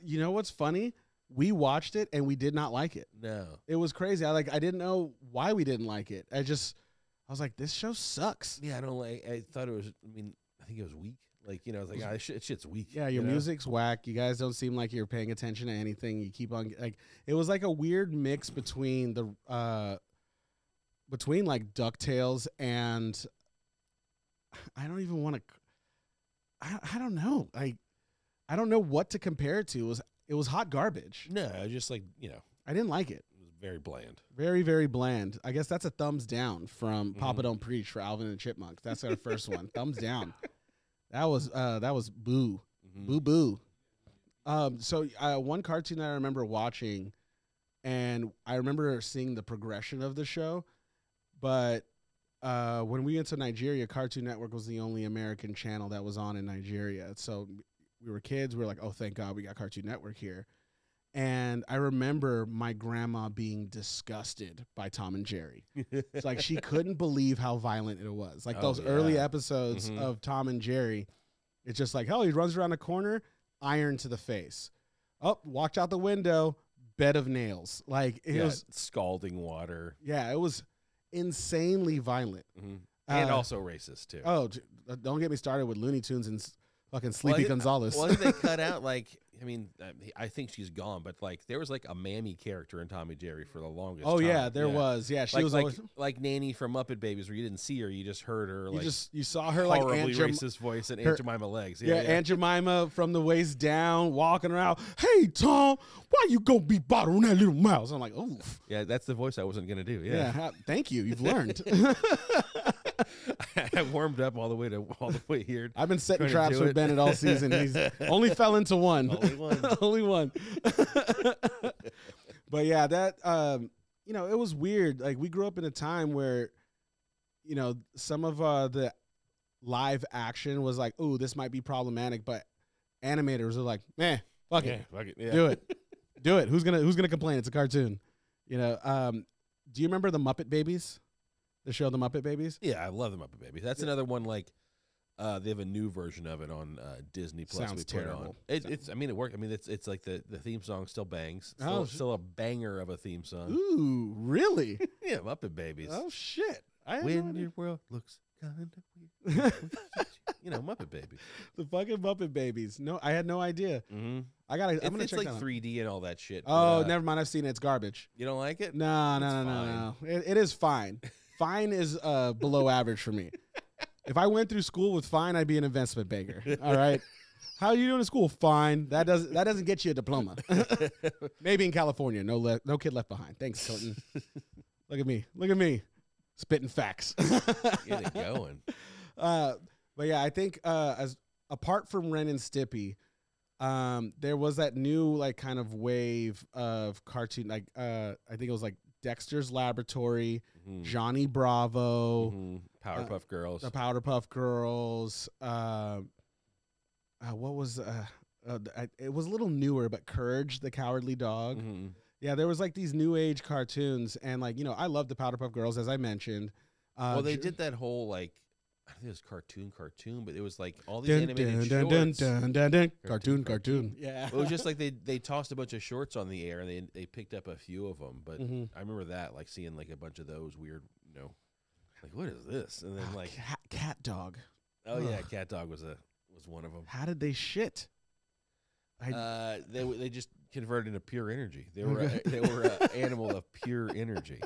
You know what's funny? We watched it and we did not like it. No. It was crazy. I didn't know why we didn't like it. I was like, this show sucks. Yeah, I don't like. I thought it was. I think it was weak. Like I was like, this shit's weak. Yeah, your music's whack. You guys don't seem like you're paying attention to anything. You keep on it was like a weird mix between like DuckTales and I don't even want to. I don't know. I don't know what to compare it to. It was hot garbage. No, just like I didn't like it. it was very bland. Very, very bland. I guess that's a thumbs down from Mm-hmm. Papa Don't Preach for Alvin and the Chipmunks. That's our first one. Thumbs down. That was boo. Mhm. Boo boo. So one cartoon that I remember watching, and I remember seeing the progression of the show, but when we went to Nigeria, Cartoon Network was the only American channel that was on in Nigeria. So we were kids. We were like, oh, thank God we got Cartoon Network here. And I remember my grandma being disgusted by Tom and Jerry. It's like she couldn't believe how violent it was. Like those early episodes of Tom and Jerry, it's just like, oh, he runs around the corner, iron to the face. Oh, walked out the window, bed of nails. Like it was scalding water. Yeah, it was insanely violent. And also racist too. Oh, don't get me started with Looney Tunes and fucking Sleepy Gonzalez. Well, they cut out I think she's gone, but like there was like a mammy character in Tommy Jerry for the longest time. Yeah, there was. Yeah, she was always like Nanny from Muppet Babies, where you didn't see her, you just heard her. You saw her like horribly racist voice and Aunt Jemima legs. Yeah, Aunt Jemima from the waist down, walking around. Hey Tom, why you gonna be bothering that little mouse? I'm like, oof. Yeah, that's the voice I wasn't gonna do. Yeah, thank you. You've learned. I warmed up all the way here. I've been setting traps with Bennett all season. He's only fell into one. Only one. Only one. But yeah, that it was weird. Like we grew up in a time where, some of the live action was like, oh, this might be problematic, but animators are like, fuck it. Yeah. Do it. Who's gonna complain? It's a cartoon. Do you remember the Muppet Babies? The show The Muppet Babies? Yeah, I love the Muppet Babies. That's another one like they have a new version of it on Disney Plus. Sounds we put terrible. On. It worked. I mean, it's like the theme song still bangs. Still a banger of a theme song. Ooh, really? Yeah, Muppet Babies. Oh shit! When your world looks kind of weird, Muppet Babies. The fucking Muppet Babies. No, I had no idea. Mm-hmm. I'm gonna It's check like that out. 3D and all that shit. Oh, but, never mind. I've seen it. It's garbage. You don't like it? No. It is fine. Fine is below average for me. If I went through school with fine, I'd be an investment banker. All right. How are you doing in school? Fine. That doesn't get you a diploma. Maybe in California. No kid left behind. Thanks, Clinton. Look at me. Spitting facts. Get it going. But yeah, I think as apart from Ren and Stimpy, there was that new like kind of wave of cartoon. Like I think it was like Dexter's Laboratory, Johnny Bravo, Powerpuff Girls, the Powerpuff Girls. What was it was a little newer, but Courage the Cowardly Dog. Yeah, there was like these new age cartoons, and like I love the Powerpuff Girls, as I mentioned. Well, they did that whole like I think it was cartoon, but it was like all these Dun, animated dun, dun, shorts. dun, dun, dun. Cartoon. Yeah. It was just like they tossed a bunch of shorts on the air, and they picked up a few of them. But Mhm. I remember that, like seeing like a bunch of those weird, like what is this? And then like, cat dog. oh yeah, Ugh. Cat Dog was one of them. How did they shit? They just converted into pure energy. They were an animal of pure energy.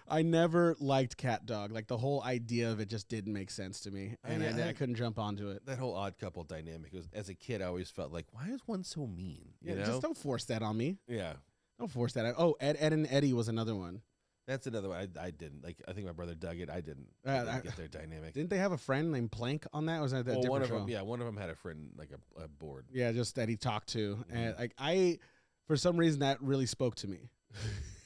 I never liked Cat Dog. Like the whole idea of it just didn't make sense to me, and Yeah, I couldn't jump onto it. That whole Odd Couple dynamic was, as a kid, I always felt like, why is one so mean? You know? Just don't force that on me. Yeah, Don't force that. Oh, Ed and Eddie was another one. that's another one. I didn't like. I think my brother dug it. I didn't get their dynamic. Didn't they have a friend named Plank on that? Or was that Well, different one of show? them, yeah, one of them had a friend like a board. Yeah, just that he talked to, and Mhm. like for some reason that really spoke to me,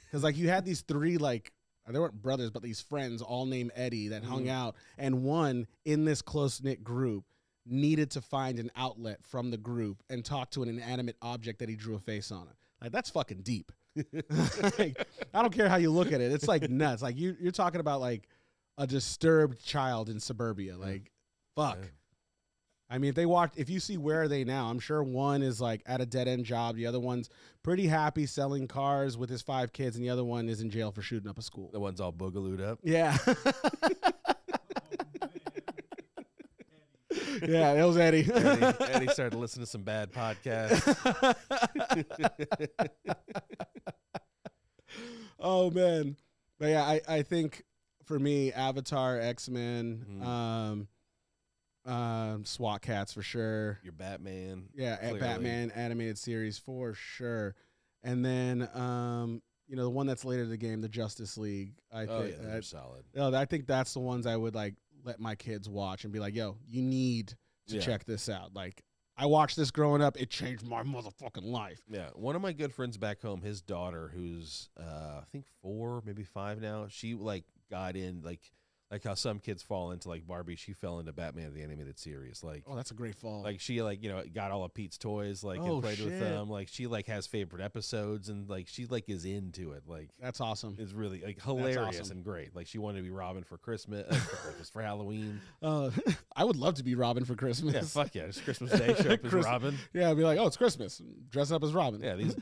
because like you had these three like they weren't brothers, but these friends all named Eddie that hung Mhm. out, and one in this close knit group needed to find an outlet from the group and talk to an inanimate object that he drew a face on it. Like that's fucking deep. Like, I don't care how you look at it. It's like nuts. Like you're talking about like a disturbed child in suburbia. Like, fuck. Yeah. I mean, if you see Where Are They Now, I'm sure one is like at a dead end job. The other one's pretty happy selling cars with his 5 kids, and the other one is in jail for shooting up a school. The one's all boogalooed up. Yeah. Yeah, that was Eddie. Eddie started to listen to some bad podcasts. Oh man, but yeah, I think for me, Avatar, X-Men, SWAT Cats for sure. Your Batman. Yeah, clearly. Batman animated series for sure, and then the one that's later in the game, the Justice League. I think they're solid. I think that's the ones I would like let my kids watch and be like, yo, you need to check this out. Like, I watched this growing up. It changed my motherfucking life. Yeah. One of my good friends back home, his daughter, who's I think 4, maybe 5 now, she like got in like how some kids fall into like Barbie, she fell into Batman the animated series. Like, Oh, that's a great fall. like she got all of Pete's toys and played with shit. them. Like she has favorite episodes and like she is into it. Like That's awesome. it's really hilarious awesome. and great. Like she wanted to be Robin for Christmas, for Halloween. I would love to be Robin for Christmas. Yeah, fuck yeah! It's Christmas Day. Show up as Robin. Yeah, I'd be like, oh, it's Christmas. Dress up as Robin. Yeah, these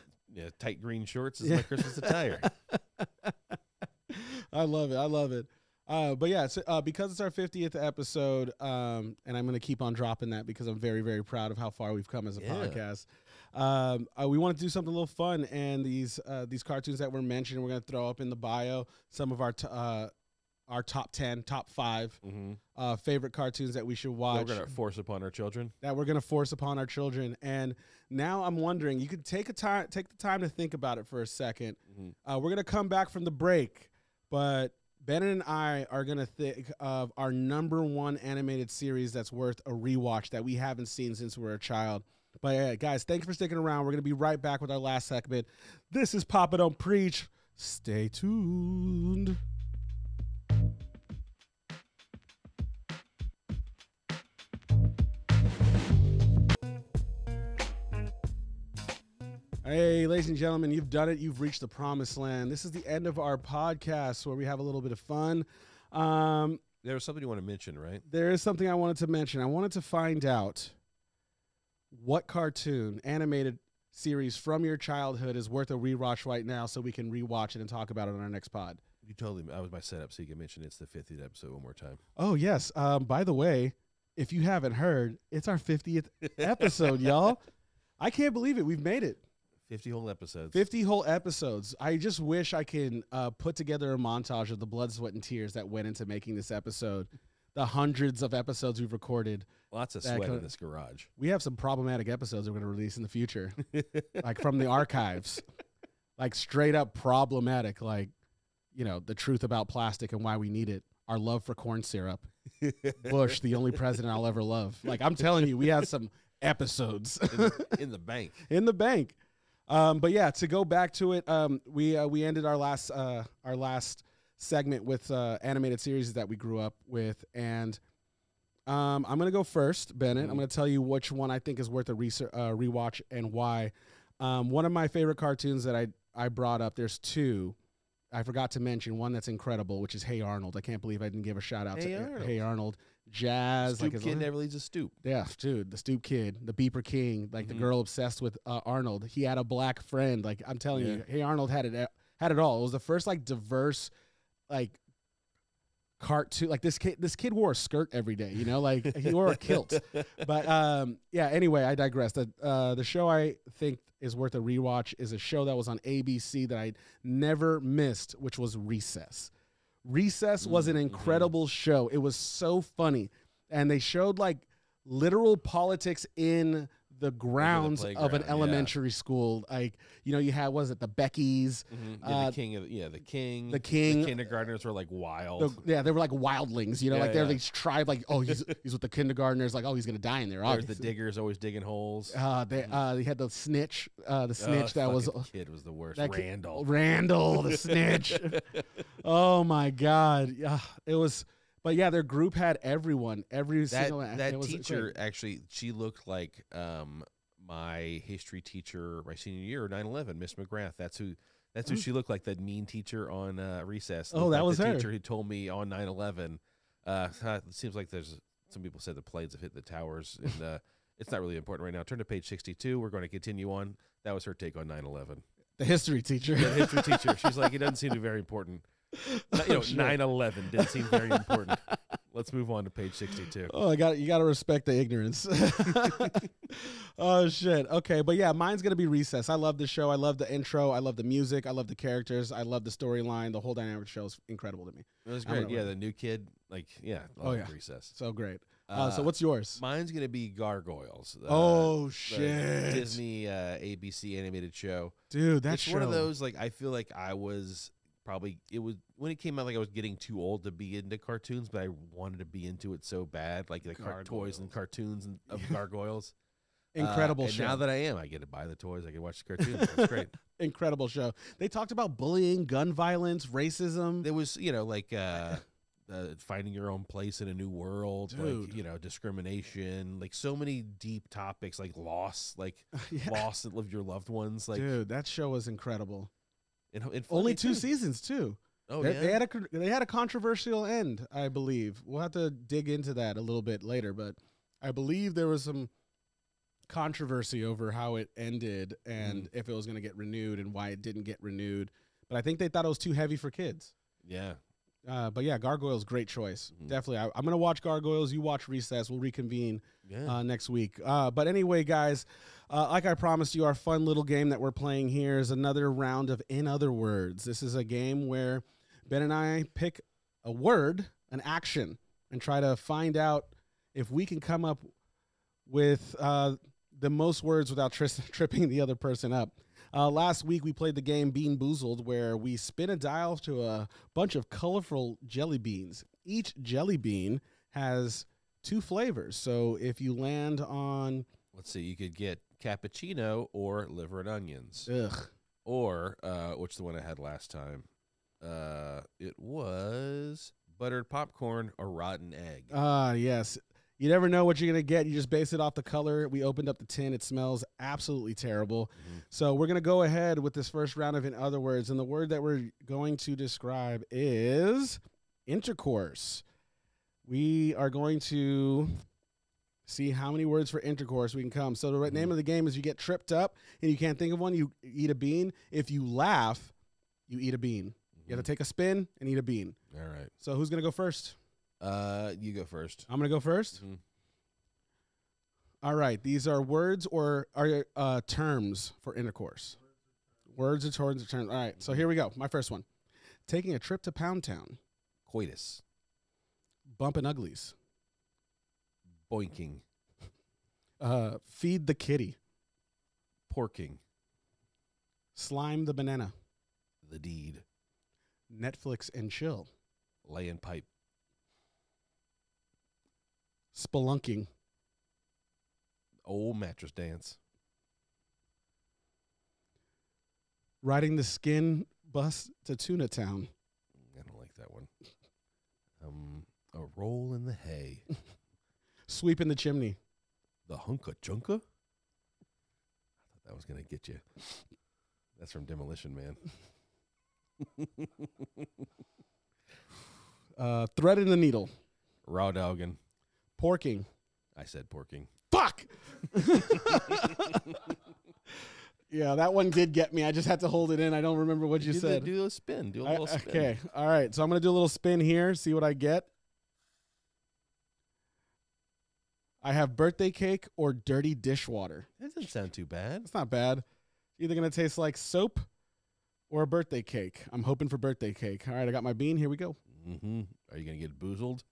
tight green shorts is my Christmas attire. I love it. But yeah, because it's our 50th episode, and I'm going to keep on dropping that because I'm very, very proud of how far we've come as a podcast. We want to do something a little fun, and these cartoons that we're mentioning, we're going to throw up in the bio some of our top 10, top 5 favorite cartoons that we should watch. We're gonna force upon our children. And now I'm wondering, you could take the time to think about it for a second. We're going to come back from the break, but Bennett and I are going to think of our number 1 animated series that's worth a rewatch that we haven't seen since we were a child. But guys, thanks for sticking around. We're going to be right back with our last segment. This is Papa Don't Preach. Stay tuned. Hey, ladies and gentlemen, you've done it. You've reached the promised land. This is the end of our podcast where we have a little bit of fun. There was something you want to mention, right? There is something I wanted to mention. I wanted to find out what cartoon, animated series from your childhood is worth a rewatch right now so we can rewatch it and talk about it on our next pod. You totally. I was my setup so you can mention it's the 50th episode one more time. Oh, yes. By the way, if you haven't heard, it's our 50th episode, y'all. I can't believe it. We've made it. 50 whole episodes. 50 whole episodes. I just wish I can put together a montage of the blood, sweat, and tears that went into making this episode. The hundreds of episodes we've recorded. Lots of sweat in this garage. We have some problematic episodes we're going to release in the future, like from the archives, like straight up problematic, like, the truth about plastic and why we need it. Our love for corn syrup. Bush, the only president I'll ever love. Like, I'm telling you, we have some episodes in the bank. In the bank. But yeah, to go back to it, we ended our last segment with animated series that we grew up with, and I'm gonna go first, Bennett. I'm gonna tell you which one I think is worth a rewatch and why. One of my favorite cartoons that I brought up. There's 2. I forgot to mention one that's incredible, which is Hey Arnold. I can't believe I didn't give a shout out Hey to Arnold. Hey Arnold. Jazz, Stoop like kid never leaves a stoop. yeah, dude, the Stoop Kid, the Beeper King, like the girl obsessed with Arnold. He had a black friend. Like I'm telling you, Hey Arnold had it all. It was the first like diverse, like cartoon. Like this kid wore a skirt every day. You know, like he wore a kilt. But yeah. Anyway, I digress. The show I think is worth a rewatch is a show that was on ABC that I never missed, which was Recess. Recess was an incredible show. It was so funny. And they showed like literal politics in the grounds of an elementary school. Like, you know, you had, was it the Beckys? Yeah, the king. The kindergartners were like wild. They were like wildlings, you know, like they're these tribe, like, oh, he's with the kindergartners, like, oh, he's gonna die in there. There's the diggers always digging holes. They had the snitch, that was kid was the worst. Randall, the snitch. Oh my God, yeah, it was. But yeah, their group had everyone, that teacher actually, she looked like my history teacher my senior year, 9/11, Miss McGrath. That's who she looked like. That mean teacher on Recess. Oh, that was the her. Teacher who told me on 9/11. It seems like there's some people said the planes have hit the towers, and it's not really important right now. Turn to page 62. We're going to continue on. That was her take on 9/11. The history teacher. The history teacher. She's like, it doesn't seem to be very important. 9/11 didn't seem very important. Let's move on to page 62. Oh, you got to respect the ignorance. Oh shit. Okay, but yeah, mine's gonna be Recess. I love the show. I love the intro. I love the music. I love the characters. I love the storyline. The whole dynamic of the show is incredible to me. It was great. Yeah, the new kid, like, Recess. So great. So what's yours? Mine's gonna be Gargoyles. Shit! The Disney ABC animated show, dude. It's one of those, like, I feel like I was. It was when it came out, like I was getting too old to be into cartoons, but I wanted to be into it so bad, like the toys and cartoons of Gargoyles. Incredible show. Now that I am, I get to buy the toys. I can watch the cartoons. That's great. Incredible show. They talked about bullying, gun violence, racism. There was, finding your own place in a new world, dude. Like, discrimination, like so many deep topics, like loss, loss of your loved ones. Like, dude, that show was incredible. Only 2 seasons too. Oh, they had a controversial end, I believe. We'll have to dig into that a little bit later, but I believe there was some controversy over how it ended and if it was going to get renewed and why it didn't get renewed. But I think they thought it was too heavy for kids. Yeah. But yeah, Gargoyles, great choice. Definitely. I'm going to watch Gargoyles. You watch Recess. We'll reconvene next week. But anyway, guys, like I promised you, our fun little game that we're playing here is another round of In Other Words. This is a game where Ben and I pick a word, an action, and try to find out if we can come up with the most words without tripping the other person up. Last week, we played the game Bean Boozled, where we spin a dial to a bunch of colorful jelly beans. Each jelly bean has 2 flavors. So if you land on... Let's see, you could get cappuccino or liver and onions. Ugh. Or, which is the one I had last time? It was buttered popcorn or rotten egg. Yes. You never know what you're going to get. You just base it off the color. We opened up the tin. It smells absolutely terrible. So we're going to go ahead with this first round of In Other Words. And the word that we're going to describe is intercourse. We are going to see how many words for intercourse we can come. So the name of the game is you get tripped up and you can't think of one, you eat a bean. If you laugh, you eat a bean. You have to take a spin and eat a bean. All right. So who's going to go first? You go first. I'm going to go first? All right. These are words or are terms for intercourse. Words or terms. All right. So here we go. My first one. Taking a trip to Pound Town. Coitus. Bumpin' uglies. Boinking. Feed the kitty. Porking. Slime the banana. The deed. Netflix and chill. Lay and pipe. Spelunking. Old mattress dance. Riding the skin bus to Tuna Town. I don't like that one. A roll in the hay. Sweeping the chimney. The hunka chunka? I thought that was going to get you. That's from Demolition Man. Threading the needle. Raw dogging. Porking. I said porking. Fuck. Yeah, that one did get me. I just had to hold it in. I don't remember what you said. Do a spin. Do a little spin. Okay. All right. So I'm going to do a little spin here, see what I get. I have birthday cake or dirty dishwater. That doesn't sound too bad. It's not bad. Either going to taste like soap or a birthday cake. I'm hoping for birthday cake. All right. I got my bean. Here we go. Mm-hmm. Are you going to get boozled?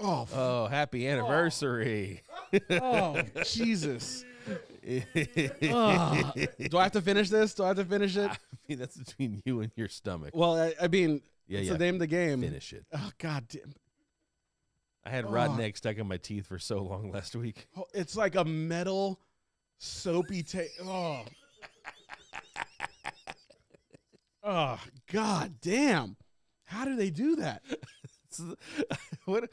Oh, happy anniversary. Oh, Jesus. Oh. Do I have to finish this? Do I have to finish it? I mean, that's between you and your stomach. Well, I mean, Yeah, it's yeah. the name of the game. Finish it. Oh, God damn. I had rotten egg stuck in my teeth for so long last week. Oh, it's like a metal, soapy taste. Oh. Oh, God damn. How do they do that? What?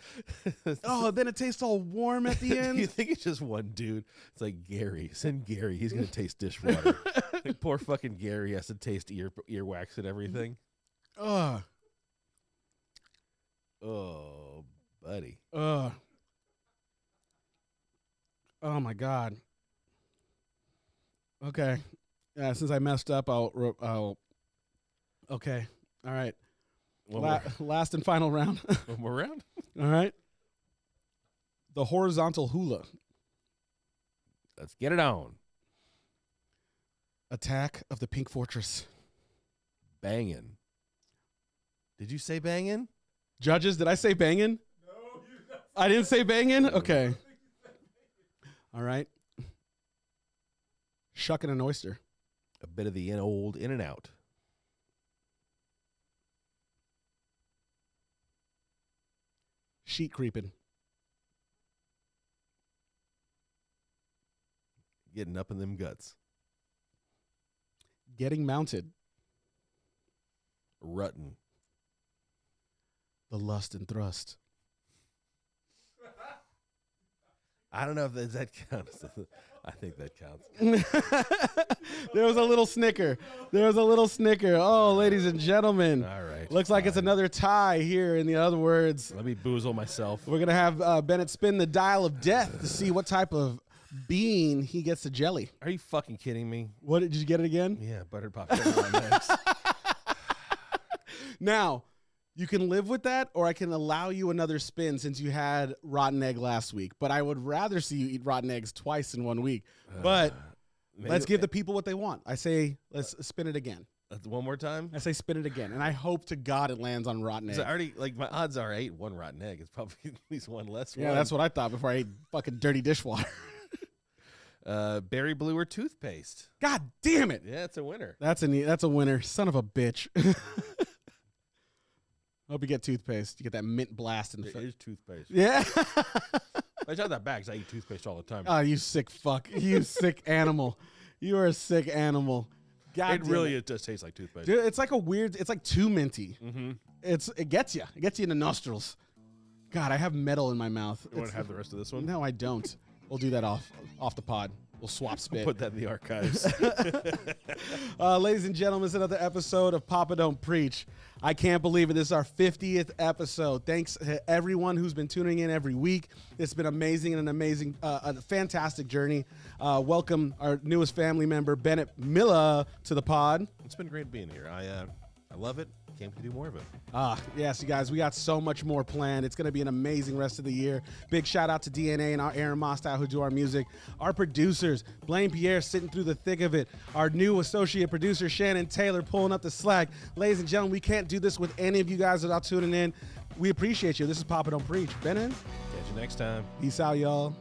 Oh, then it tastes all warm at the You end. think it's just one dude? It's like Gary. Send Gary. He's gonna taste dishwater. Like, poor fucking Gary has to taste earwax and everything. Ugh. Oh, buddy. Ugh. Oh, my God. Okay. Yeah, since I messed up, I'll okay. All right. Last and final round. One more round. All right. The horizontal hula. Let's get it on. Attack of the Pink Fortress. Banging. Did you say banging? Judges, did I say banging? No, I didn't say banging? Okay. All right. Shucking an oyster. A bit of the old in and out. Sheet creeping. Getting up in them guts. Getting mounted. Rutting. The lust and thrust. I don't know if that counts. I think that counts. There was a little snicker. Oh, ladies and gentlemen. All right. Looks like it's another tie here. In the other words, Let me boozle myself. we're going to have Bennett spin the dial of death to see what type of bean he gets to jelly. Are you fucking kidding me? What, did you get it again? Yeah, buttered popcorn on eggs. Now, you can live with that, or I can allow you another spin since you had rotten egg last week. But I would rather see you eat rotten eggs twice in 1 week. But let's give the people what they want. I say, let's spin it again. One more time. I say spin it again. And I hope to God it lands on rotten egg. So I already, like, my odds are I ate one rotten egg. It's probably at least one less. Yeah, that's what I thought before I ate fucking dirty dishwater. Berry blue or toothpaste. God damn it. Yeah, it's a winner. That's a winner. Son of a bitch. Hope you get toothpaste. You get that mint blast in the It face. is toothpaste. Yeah. I tried that back because I eat toothpaste all the time. Oh, you sick fuck. You sick animal. You are a sick animal. God It damn really it does taste like toothpaste. Dude, it's like it's like too minty. Mm-hmm. It gets you. It gets you in the nostrils. God, I have metal in my mouth. You want to have the rest of this one? No, I don't. We'll do that off the pod. We'll swap spit. Put that in the archives. Ladies and gentlemen, it's another episode of Papa Don't Preach. I can't believe it. This is our 50th episode. Thanks to everyone who's been tuning in every week. It's been amazing and a fantastic journey. Welcome our newest family member, Bennett Miller, to the pod. It's been great being here. I love it. Can't wait to do more of it. Yes, you guys, we got so much more planned. It's going to be an amazing rest of the year. Big shout out to DNA and our Aaron Mostow who do our music. Our producers, Blaine Pierre sitting through the thick of it. Our new associate producer, Shannon Taylor, pulling up the slack. Ladies and gentlemen, we can't do this with any of you guys without tuning in. We appreciate you. This is Papa Don't Preach. Bennett, Catch you next time. peace out, y'all.